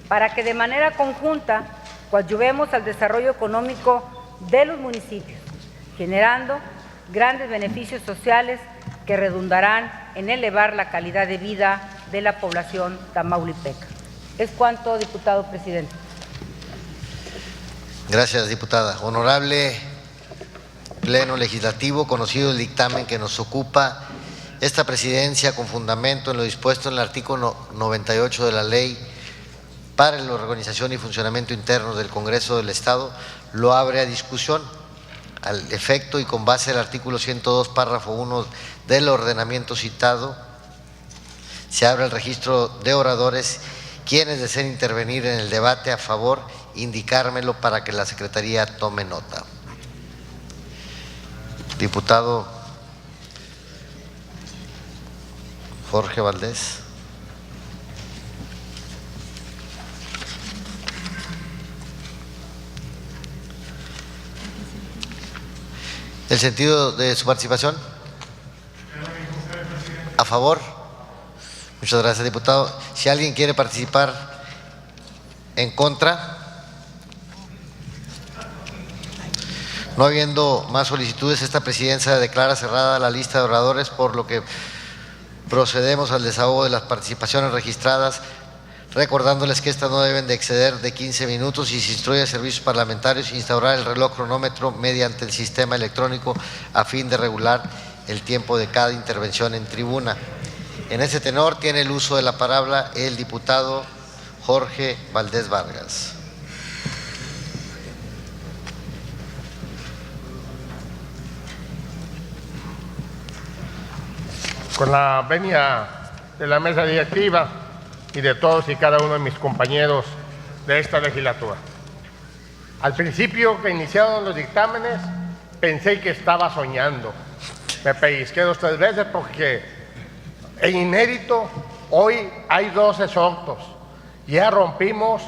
para que de manera conjunta coadyuvemos al desarrollo económico de los municipios, generando grandes beneficios sociales que redundarán en elevar la calidad de vida de la población tamaulipeca. Es cuanto, diputado presidente. Gracias, diputada. Honorable Pleno Legislativo, conocido el dictamen que nos ocupa, esta presidencia, con fundamento en lo dispuesto en el artículo 98 de la Ley para la Organización y Funcionamiento Internos del Congreso del Estado, lo abre a discusión. Al efecto y con base al artículo 102, párrafo 1 del ordenamiento citado, se abre el registro de oradores. Quienes deseen intervenir en el debate, a favor, indicármelo para que la Secretaría tome nota. Diputado Jorge Valdés. ¿El sentido de su participación? ¿A favor? Muchas gracias, diputado. Si alguien quiere participar en contra. No habiendo más solicitudes, esta presidencia declara cerrada la lista de oradores, por lo que procedemos al desahogo de las participaciones registradas, recordándoles que estas no deben de exceder de 15 minutos y se instruye a servicios parlamentarios instaurar el reloj cronómetro mediante el sistema electrónico a fin de regular el tiempo de cada intervención en tribuna. En ese tenor tiene el uso de la palabra el diputado Jorge Valdés Vargas. Con la venia de la mesa directiva y de todos y cada uno de mis compañeros de esta legislatura. Al principio que iniciaron los dictámenes pensé que estaba soñando. Me pellizqué 2 o 3 veces porque en inédito hoy hay 2 exhortos. Ya rompimos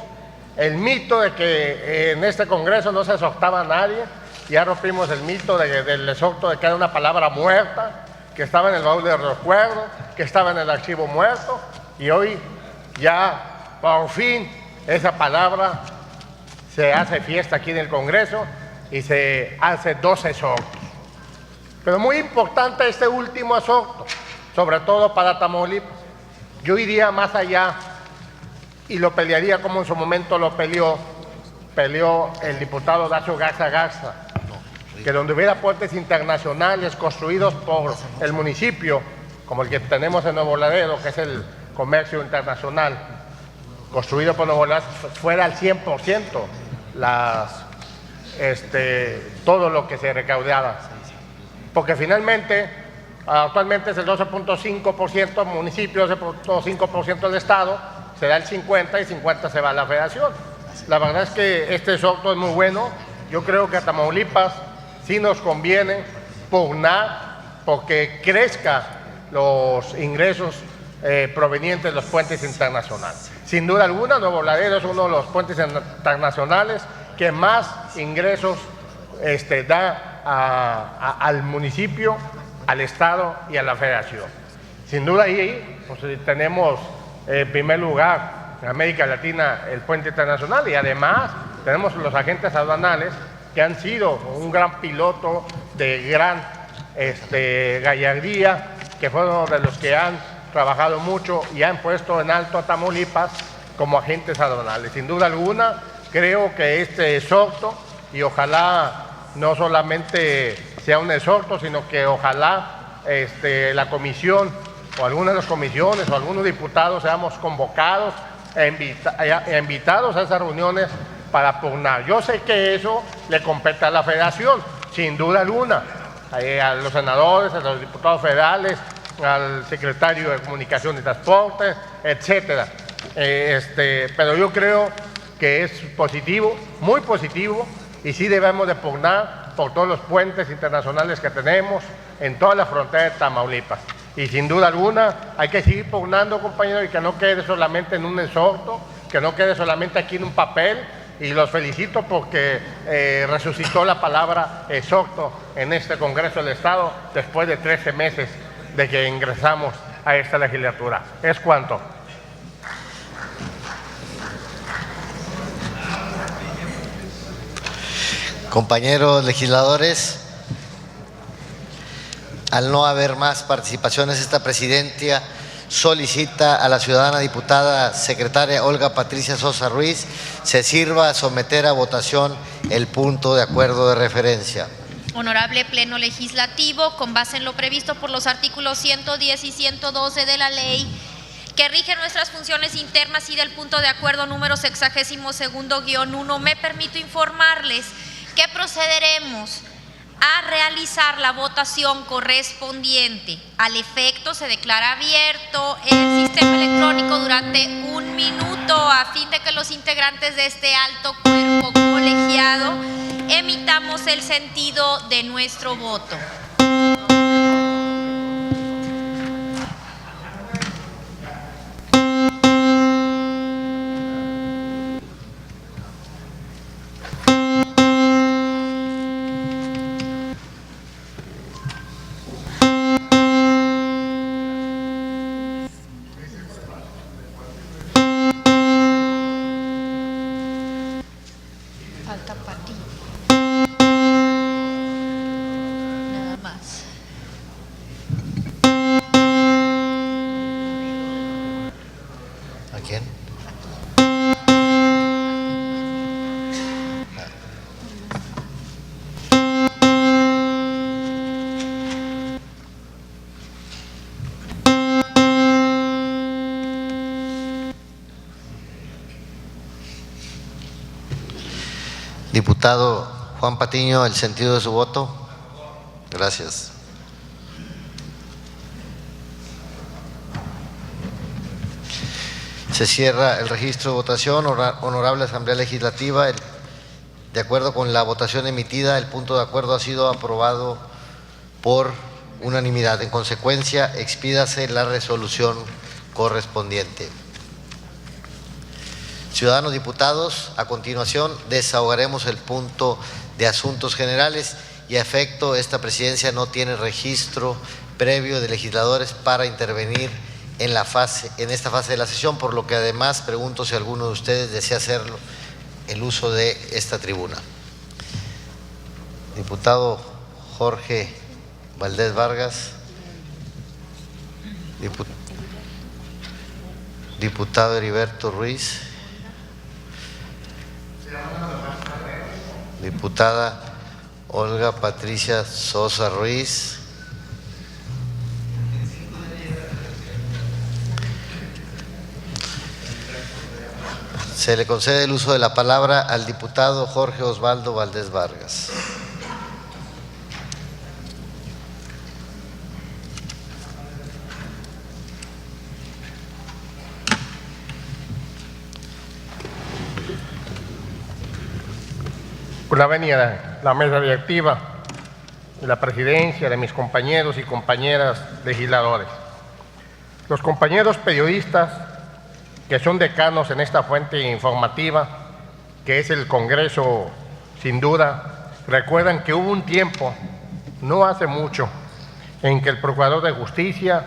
el mito de que en este Congreso no se exhortaba a nadie. Ya rompimos el mito del exhorto de que era una palabra muerta, que estaba en el baúl de recuerdo, que estaba en el archivo muerto, y hoy ya por fin esa palabra se hace fiesta aquí en el Congreso y se hace 2 exhortos. Pero muy importante este último exhorto, sobre todo para Tamaulipas. Yo iría más allá y lo pelearía como en su momento lo peleó el diputado Dacio Garza, que donde hubiera puentes internacionales construidos por el municipio, como el que tenemos en Nuevo Laredo, que es el comercio internacional, construido por Nuevo Laredo, fuera al 100% todo lo que se recaudaba. Porque finalmente, actualmente es el 12.5% municipio, 12.5% del Estado, se da el 50% y 50% se va a la Federación. La verdad es que este exhorto es muy bueno. Yo creo que a Tamaulipas sí nos conviene pugnar porque crezca los ingresos provenientes de los puentes internacionales. Sin duda alguna, Nuevo Laredo es uno de los puentes internacionales que más ingresos da al municipio, al Estado y a la Federación. Sin duda ahí pues, tenemos en primer lugar en América Latina el puente internacional y además tenemos los agentes aduanales que han sido un gran piloto de gran gallardía, que fueron de los que han trabajado mucho y han puesto en alto a Tamaulipas como agentes aduanales. Sin duda alguna, creo que este exhorto, y ojalá no solamente sea un exhorto, sino que ojalá la comisión o algunas de las comisiones o algunos diputados seamos convocados e invitados a esas reuniones para pugnar. Yo sé que eso le compete a la Federación, sin duda alguna, a los senadores, a los diputados federales, al secretario de Comunicación y Transporte, etcétera. Pero yo creo que es positivo, muy positivo, y sí debemos de pugnar por todos los puentes internacionales que tenemos en toda la frontera de Tamaulipas. Y sin duda alguna hay que seguir pugnando, compañeros, y que no quede solamente en un exhorto, que no quede solamente aquí en un papel. Y los felicito porque resucitó la palabra exhorto en este Congreso del Estado después de 13 meses de que ingresamos a esta legislatura. Es cuanto. Compañeros legisladores, al no haber más participaciones, esta presidencia solicita a la ciudadana diputada secretaria Olga Patricia Sosa Ruiz se sirva a someter a votación el punto de acuerdo de referencia. Honorable Pleno Legislativo, con base en lo previsto por los artículos 110 y 112 de la ley que rige nuestras funciones internas y del punto de acuerdo número 62-1, me permito informarles que procederemos a realizar la votación correspondiente. Al efecto, se declara abierto el sistema electrónico durante 1 minuto a fin de que los integrantes de este alto cuerpo colegiado emitamos el sentido de nuestro voto. Falta para ti. Nada más. ¿A quién? Diputado Juan Patiño, ¿el sentido de su voto? Gracias. Se cierra el registro de votación. Honorable Asamblea Legislativa, de acuerdo con la votación emitida, el punto de acuerdo ha sido aprobado por unanimidad. En consecuencia, expídase la resolución correspondiente. Ciudadanos diputados, a continuación desahogaremos el punto de asuntos generales y a efecto esta presidencia no tiene registro previo de legisladores para intervenir en esta fase de la sesión, por lo que además pregunto si alguno de ustedes desea hacerlo el uso de esta tribuna. Diputado Jorge Valdés Vargas. Diputado Heriberto Ruiz. Diputada Olga Patricia Sosa Ruiz. Se le concede el uso de la palabra al diputado Jorge Osvaldo Valdés Vargas. Por la venia de la mesa directiva, de la presidencia, de mis compañeros y compañeras legisladores. Los compañeros periodistas que son decanos en esta fuente informativa, que es el Congreso, sin duda, recuerdan que hubo un tiempo, no hace mucho, en que el Procurador de Justicia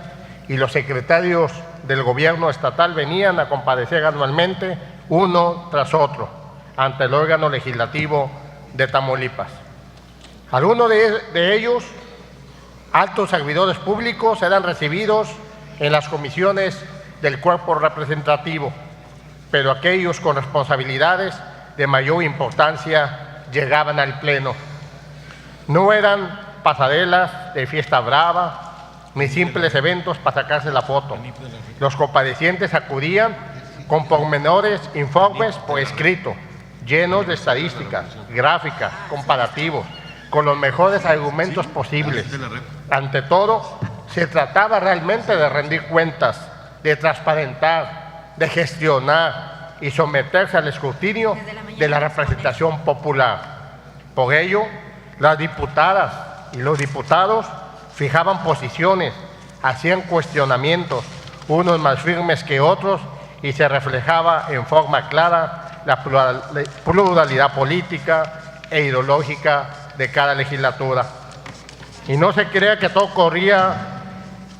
y los secretarios del gobierno estatal venían a comparecer anualmente, uno tras otro, ante el órgano legislativo de Tamaulipas. Algunos de ellos, altos servidores públicos, eran recibidos en las comisiones del cuerpo representativo, pero aquellos con responsabilidades de mayor importancia llegaban al Pleno. No eran pasarelas de fiesta brava, ni simples eventos para sacarse la foto. Los comparecientes acudían con pormenores, informes por escrito, llenos de estadísticas, gráficas, comparativos, con los mejores argumentos posibles. Ante todo, se trataba realmente de rendir cuentas, de transparentar, de gestionar y someterse al escrutinio de la representación popular. Por ello, las diputadas y los diputados fijaban posiciones, hacían cuestionamientos, unos más firmes que otros, y se reflejaba en forma clara la pluralidad política e ideológica de cada legislatura. Y no se crea que todo corría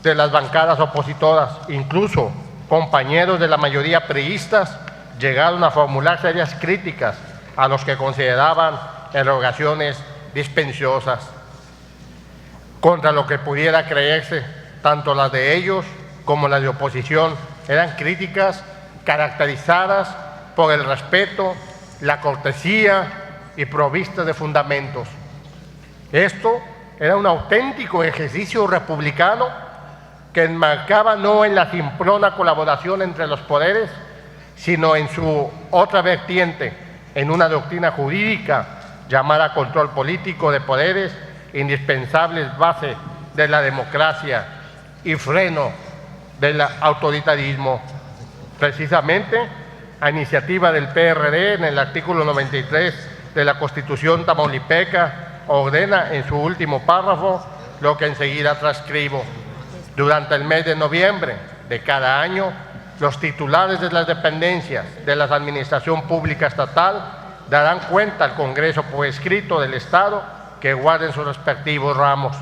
de las bancadas opositoras. Incluso compañeros de la mayoría priistas llegaron a formular serias críticas a los que consideraban erogaciones dispendiosas. Contra lo que pudiera creerse, tanto las de ellos como las de oposición eran críticas caracterizadas por el respeto, la cortesía y provistas de fundamentos. Esto era un auténtico ejercicio republicano que enmarcaba no en la simplona colaboración entre los poderes, sino en su otra vertiente, en una doctrina jurídica llamada control político de poderes, indispensables bases de la democracia y freno del autoritarismo. Precisamente, a iniciativa del PRD, en el artículo 93 de la Constitución tamaulipeca, ordena en su último párrafo lo que enseguida transcribo. Durante el mes de noviembre de cada año, los titulares de las dependencias de la Administración Pública Estatal darán cuenta al Congreso por escrito del Estado que guarden sus respectivos ramos.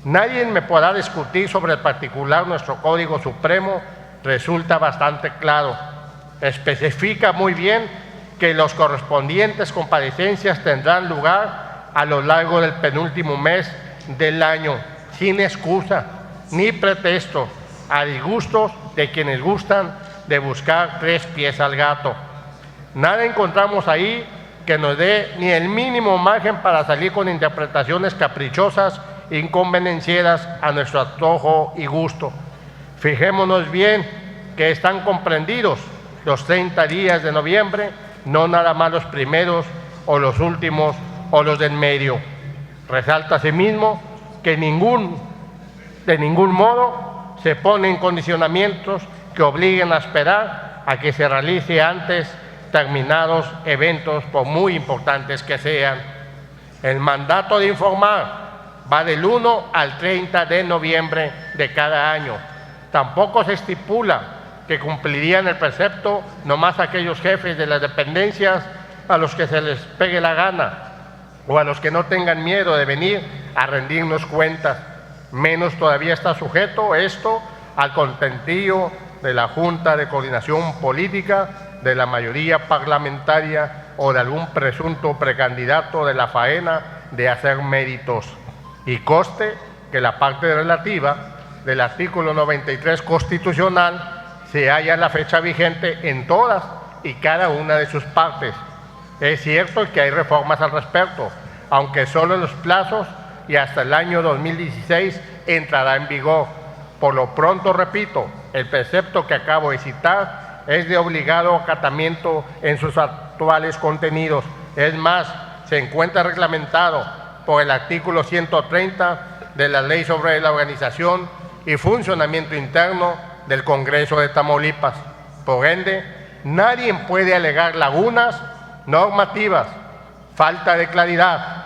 Nadie me podrá discutir sobre el particular. Nuestro Código Supremo resulta bastante claro. Especifica muy bien que los correspondientes comparecencias tendrán lugar a lo largo del penúltimo mes del año, sin excusa ni pretexto, a disgustos de quienes gustan de buscar tres pies al gato. Nada encontramos ahí que nos dé ni el mínimo margen para salir con interpretaciones caprichosas e inconveniencieras a nuestro antojo y gusto. Fijémonos bien que están comprendidos los 30 días de noviembre, no nada más los primeros o los últimos o los del medio. Resalta asimismo que de ningún modo se ponen condicionamientos que obliguen a esperar a que se realice antes terminados eventos, por muy importantes que sean. El mandato de informar va del 1 al 30 de noviembre de cada año. Tampoco se estipula que cumplirían el precepto nomás aquellos jefes de las dependencias a los que se les pegue la gana o a los que no tengan miedo de venir a rendirnos cuentas. Menos todavía está sujeto esto al contentillo de la Junta de Coordinación Política, de la mayoría parlamentaria o de algún presunto precandidato de la faena de hacer méritos. Y conste que la parte relativa del artículo 93 constitucional se halla la fecha vigente en todas y cada una de sus partes. Es cierto que hay reformas al respecto, aunque solo en los plazos y hasta el año 2016 entrará en vigor. Por lo pronto, repito, el precepto que acabo de citar es de obligado acatamiento en sus actuales contenidos. Es más, se encuentra reglamentado por el artículo 130 de la Ley sobre la Organización y Funcionamiento Interno del Congreso de Tamaulipas. Por ende, nadie puede alegar lagunas normativas, falta de claridad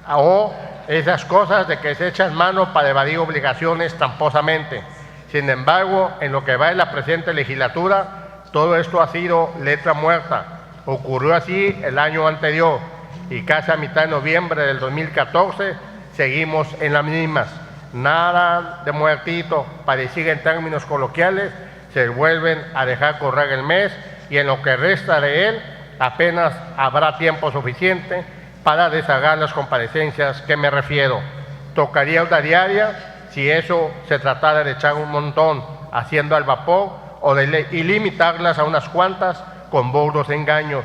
o esas cosas de que se echan mano para evadir obligaciones tramposamente. Sin embargo, en lo que va de la presente legislatura, todo esto ha sido letra muerta. Ocurrió así el año anterior y casi a mitad de noviembre del 2014 seguimos en las mismas. Nada de muertito, para decir en términos coloquiales, se vuelven a dejar correr el mes y en lo que resta de él apenas habrá tiempo suficiente para deshagar las comparecencias que me refiero. Tocaría una diaria si eso se tratara de echar un montón haciendo al vapor y limitarlas a unas cuantas con burdos engaños.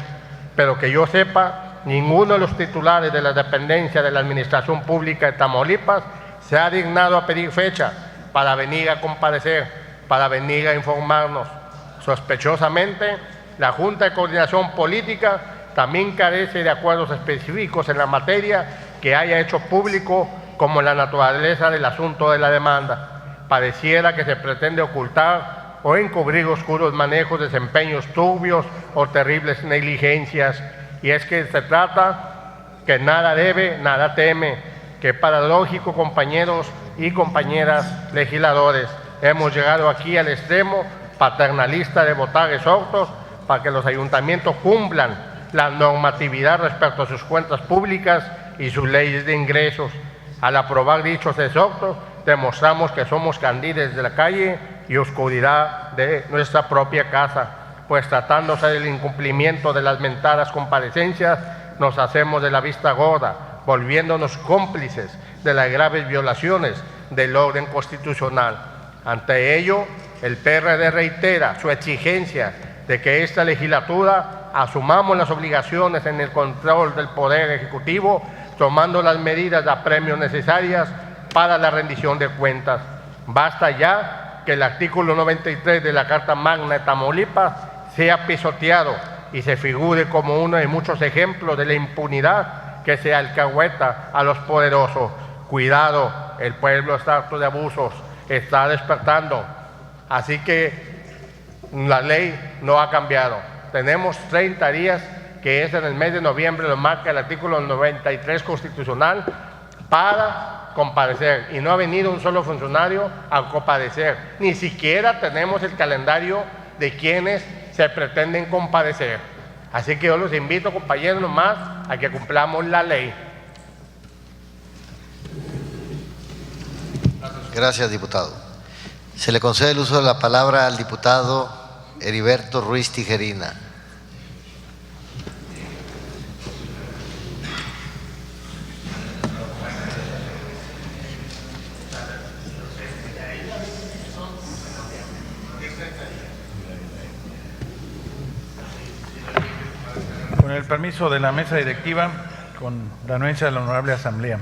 Pero que yo sepa, ninguno de los titulares de la dependencia de la Administración Pública de Tamaulipas se ha dignado a pedir fecha para venir a comparecer, para venir a informarnos. Sospechosamente, la Junta de Coordinación Política también carece de acuerdos específicos en la materia que haya hecho público, como la naturaleza del asunto de la demanda. Pareciera que se pretende ocultar o encubrir oscuros manejos, desempeños turbios o terribles negligencias. Y es que se trata que nada debe, nada teme. Qué paradójico, compañeros y compañeras legisladores. Hemos llegado aquí al extremo paternalista de votar exhortos para que los ayuntamientos cumplan la normatividad respecto a sus cuentas públicas y sus leyes de ingresos. Al aprobar dichos exhortos, demostramos que somos candiles de la calle y oscuridad de nuestra propia casa, pues tratándose del incumplimiento de las mentadas comparecencias, nos hacemos de la vista gorda, volviéndonos cómplices de las graves violaciones del orden constitucional. Ante ello, el PRD reitera su exigencia de que esta legislatura asumamos las obligaciones en el control del Poder Ejecutivo, tomando las medidas de apremio necesarias para la rendición de cuentas. Basta ya que el artículo 93 de la Carta Magna de Tamaulipas sea pisoteado y se figure como uno de muchos ejemplos de la impunidad que se alcahueta a los poderosos. Cuidado, el pueblo está harto de abusos, está despertando. Así que la ley no ha cambiado. Tenemos 30 días, que es en el mes de noviembre, lo marca el artículo 93 constitucional, para comparecer. Y no ha venido un solo funcionario a comparecer. Ni siquiera tenemos el calendario de quienes se pretenden comparecer. Así que yo los invito, compañeros, nomás a que cumplamos la ley. Gracias, diputado. Se le concede el uso de la palabra al diputado Heriberto Ruiz Tijerina. Con el permiso de la mesa directiva, con la anuencia de la Honorable Asamblea.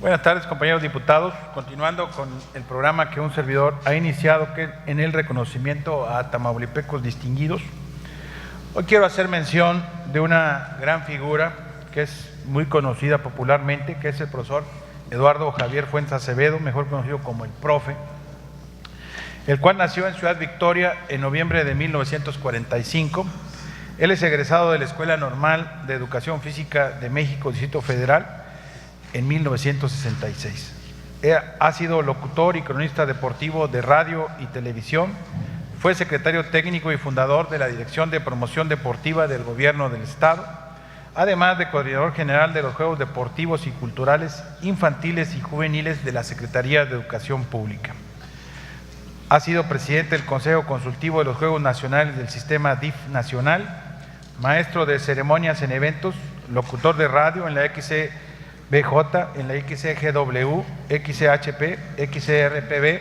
Buenas tardes, compañeros diputados. Continuando con el programa que un servidor ha iniciado en el reconocimiento a tamaulipecos distinguidos, hoy quiero hacer mención de una gran figura que es muy conocida popularmente, que es el profesor Eduardo Javier Fuentes Acevedo, mejor conocido como el Profe, el cual nació en Ciudad Victoria en noviembre de 1945. Él es egresado de la Escuela Normal de Educación Física de México, Distrito Federal, en 1966. Ha sido locutor y cronista deportivo de radio y televisión. Fue secretario técnico y fundador de la Dirección de Promoción Deportiva del Gobierno del Estado, además de coordinador general de los Juegos Deportivos y Culturales Infantiles y Juveniles de la Secretaría de Educación Pública. Ha sido presidente del Consejo Consultivo de los Juegos Nacionales del Sistema DIF Nacional, maestro de ceremonias en eventos, locutor de radio en la XBJ, en la XGW, XHP, XRPB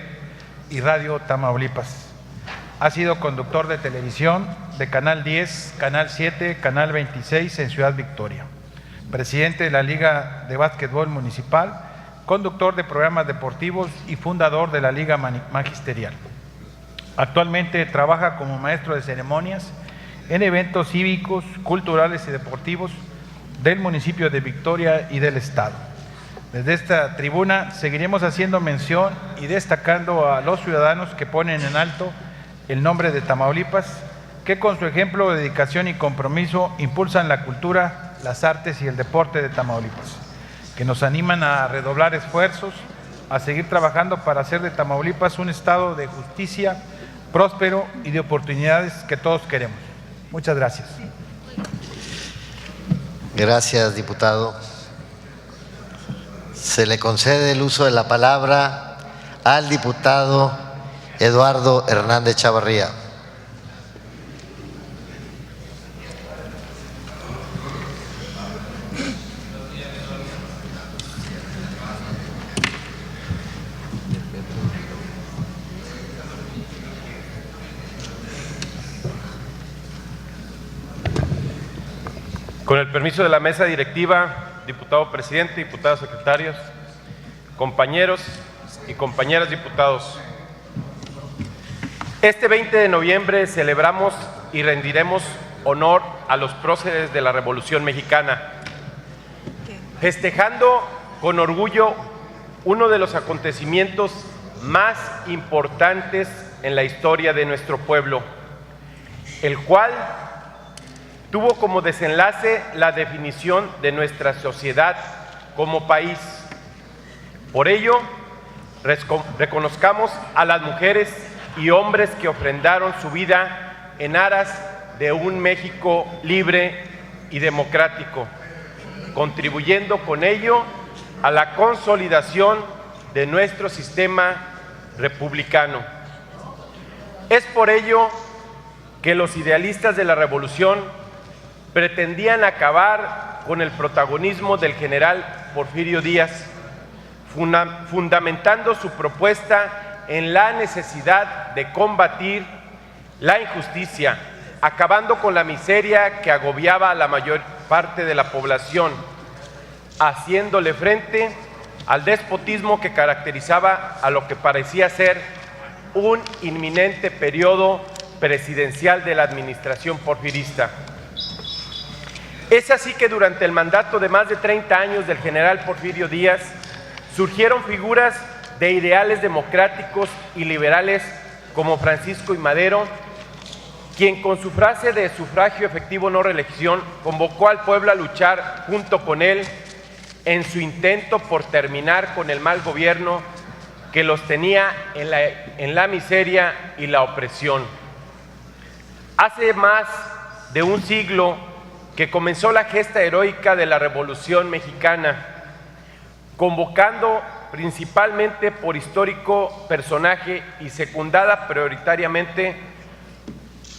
y Radio Tamaulipas. Ha sido conductor de televisión de Canal 10, Canal 7, Canal 26 en Ciudad Victoria. Presidente de la Liga de Básquetbol Municipal, conductor de programas deportivos y fundador de la Liga Magisterial. Actualmente trabaja como maestro de ceremonias en eventos cívicos, culturales y deportivos del municipio de Victoria y del Estado. Desde esta tribuna seguiremos haciendo mención y destacando a los ciudadanos que ponen en alto el nombre de Tamaulipas, que con su ejemplo de dedicación y compromiso impulsan la cultura, las artes y el deporte de Tamaulipas, que nos animan a redoblar esfuerzos, a seguir trabajando para hacer de Tamaulipas un estado de justicia, próspero y de oportunidades que todos queremos. Muchas gracias. Gracias, diputado. Se le concede el uso de la palabra al diputado Eduardo Hernández Chavarría. Con el permiso de la mesa directiva, diputado presidente, diputados secretarios, compañeros y compañeras diputados, este 20 de noviembre celebramos y rendiremos honor a los próceres de la Revolución Mexicana, festejando con orgullo uno de los acontecimientos más importantes en la historia de nuestro pueblo, el cual tuvo como desenlace la definición de nuestra sociedad como país. Por ello, reconozcamos a las mujeres y hombres que ofrendaron su vida en aras de un México libre y democrático, contribuyendo con ello a la consolidación de nuestro sistema republicano. Es por ello que los idealistas de la revolución pretendían acabar con el protagonismo del general Porfirio Díaz, fundamentando su propuesta en la necesidad de combatir la injusticia, acabando con la miseria que agobiaba a la mayor parte de la población, haciéndole frente al despotismo que caracterizaba a lo que parecía ser un inminente periodo presidencial de la administración porfirista. Es así que durante el mandato de más de 30 años del general Porfirio Díaz surgieron figuras de ideales democráticos y liberales como Francisco I. Madero, quien con su frase de sufragio efectivo no reelección convocó al pueblo a luchar junto con él en su intento por terminar con el mal gobierno que los tenía en la miseria y la opresión. Hace más de un siglo que comenzó la gesta heroica de la Revolución Mexicana, convocando principalmente por histórico personaje y secundada prioritariamente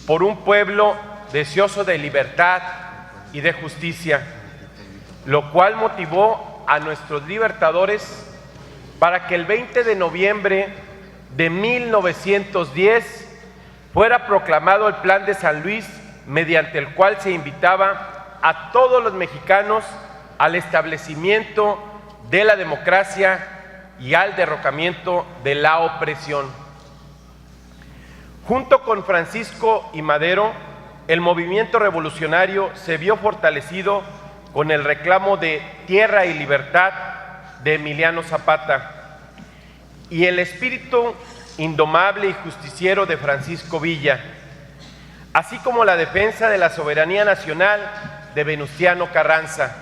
por un pueblo deseoso de libertad y de justicia, lo cual motivó a nuestros libertadores para que el 20 de noviembre de 1910 fuera proclamado el Plan de San Luis, mediante el cual se invitaba a todos los mexicanos al establecimiento de la democracia y al derrocamiento de la opresión. Junto con Francisco I. Madero, el movimiento revolucionario se vio fortalecido con el reclamo de tierra y libertad de Emiliano Zapata y el espíritu indomable y justiciero de Francisco Villa, así como la defensa de la soberanía nacional de Venustiano Carranza,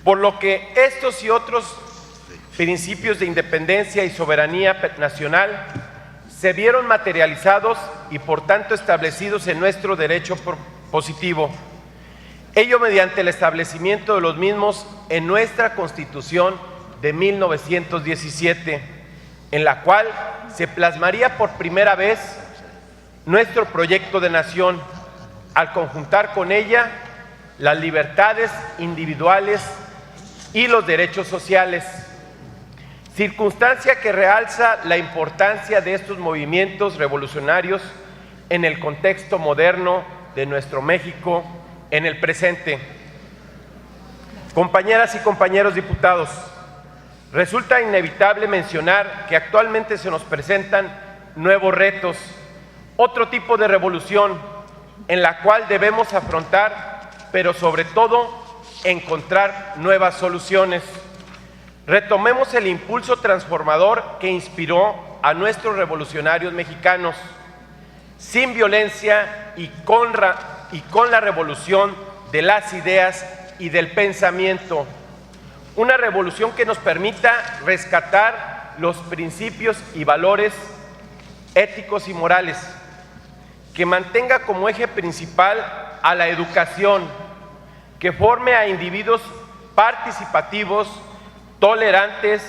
por lo que estos y otros principios de independencia y soberanía nacional se vieron materializados y por tanto establecidos en nuestro derecho positivo, ello mediante el establecimiento de los mismos en nuestra Constitución de 1917, en la cual se plasmaría por primera vez nuestro proyecto de nación, al conjuntar con ella las libertades individuales y los derechos sociales, circunstancia que realza la importancia de estos movimientos revolucionarios en el contexto moderno de nuestro México en el presente. Compañeras y compañeros diputados, resulta inevitable mencionar que actualmente se nos presentan nuevos retos, otro tipo de revolución en la cual debemos afrontar, pero sobre todo encontrar nuevas soluciones. Retomemos el impulso transformador que inspiró a nuestros revolucionarios mexicanos, sin violencia y con la revolución de las ideas y del pensamiento. Una revolución que nos permita rescatar los principios y valores éticos y morales, que mantenga como eje principal a la educación, que forme a individuos participativos, tolerantes,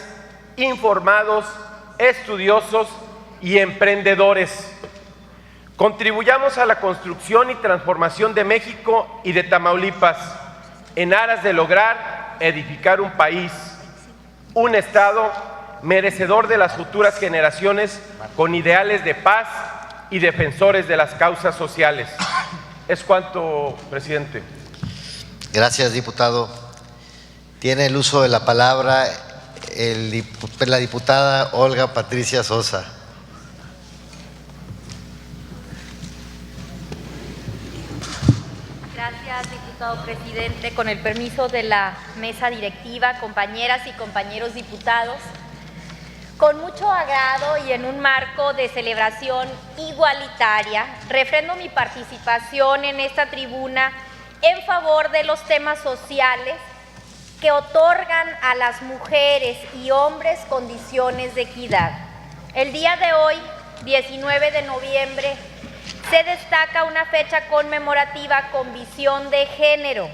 informados, estudiosos y emprendedores. Contribuyamos a la construcción y transformación de México y de Tamaulipas en aras de lograr edificar un país, un Estado merecedor de las futuras generaciones con ideales de paz y defensores de las causas sociales. Es cuanto, presidente. Gracias, diputado. Tiene el uso de la palabra la diputada Olga Patricia Sosa. Gracias, diputado presidente. Con el permiso de la mesa directiva, compañeras y compañeros diputados, con mucho agrado y en un marco de celebración igualitaria, refrendo mi participación en esta tribuna en favor de los temas sociales que otorgan a las mujeres y hombres condiciones de equidad. El día de hoy, 19 de noviembre, se destaca una fecha conmemorativa con visión de género,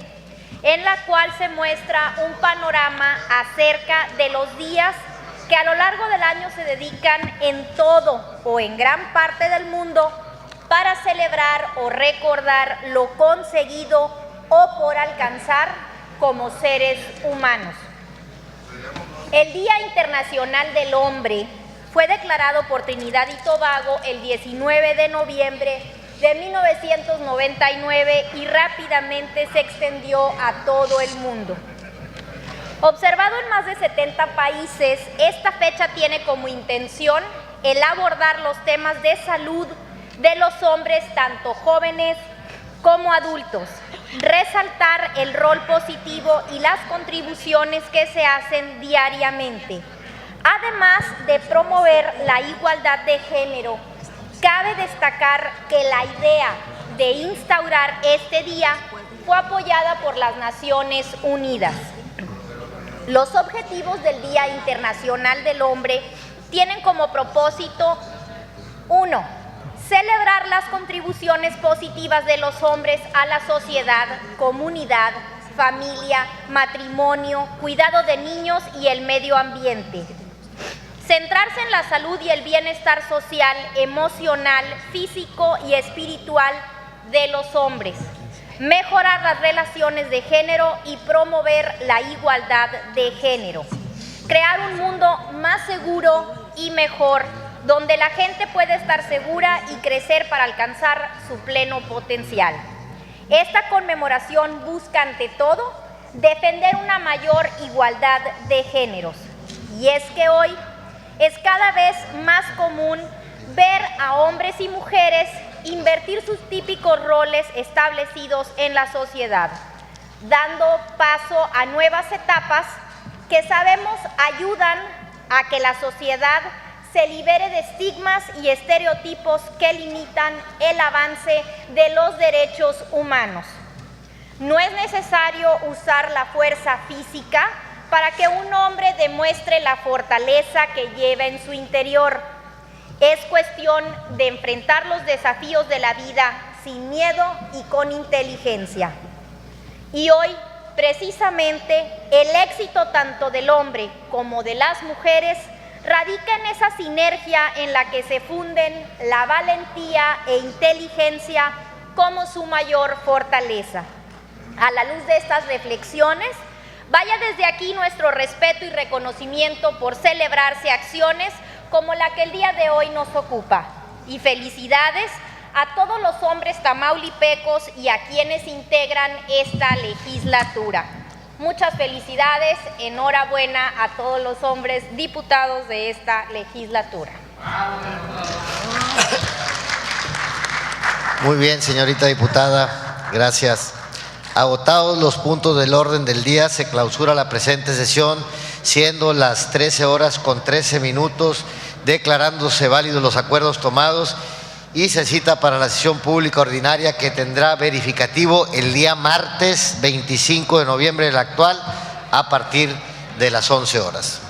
en la cual se muestra un panorama acerca de los días que a lo largo del año se dedican en todo o en gran parte del mundo para celebrar o recordar lo conseguido o por alcanzar como seres humanos. El Día Internacional del Hombre fue declarado por Trinidad y Tobago el 19 de noviembre de 1999 y rápidamente se extendió a todo el mundo. Observado en más de 70 países, esta fecha tiene como intención el abordar los temas de salud de los hombres, tanto jóvenes como adultos, resaltar el rol positivo y las contribuciones que se hacen diariamente. Además de promover la igualdad de género, cabe destacar que la idea de instaurar este día fue apoyada por las Naciones Unidas. Los objetivos del Día Internacional del Hombre tienen como propósito: 1. Celebrar las contribuciones positivas de los hombres a la sociedad, comunidad, familia, matrimonio, cuidado de niños y el medio ambiente. Centrarse en la salud y el bienestar social, emocional, físico y espiritual de los hombres. Mejorar las relaciones de género y promover la igualdad de género. Crear un mundo más seguro y mejor, donde la gente puede estar segura y crecer para alcanzar su pleno potencial. Esta conmemoración busca ante todo defender una mayor igualdad de géneros. Y es que hoy es cada vez más común ver a hombres y mujeres invertir sus típicos roles establecidos en la sociedad, dando paso a nuevas etapas que sabemos ayudan a que la sociedad se libere de estigmas y estereotipos que limitan el avance de los derechos humanos. No es necesario usar la fuerza física para que un hombre demuestre la fortaleza que lleva en su interior. Es cuestión de enfrentar los desafíos de la vida sin miedo y con inteligencia. Y hoy, precisamente, el éxito tanto del hombre como de las mujeres radica en esa sinergia en la que se funden la valentía e inteligencia como su mayor fortaleza. A la luz de estas reflexiones, Vaya desde aquí nuestro respeto y reconocimiento por celebrarse acciones como la que el día de hoy nos ocupa. Y felicidades a todos los hombres tamaulipecos y a quienes integran esta legislatura. Muchas felicidades, enhorabuena a todos los hombres diputados de esta legislatura. Muy bien, señorita diputada, gracias. Agotados los puntos del orden del día, se clausura la presente sesión, siendo las 13 horas con 13 minutos, declarándose válidos los acuerdos tomados, y se cita para la sesión pública ordinaria que tendrá verificativo el día martes 25 de noviembre del actual a partir de las 11 horas.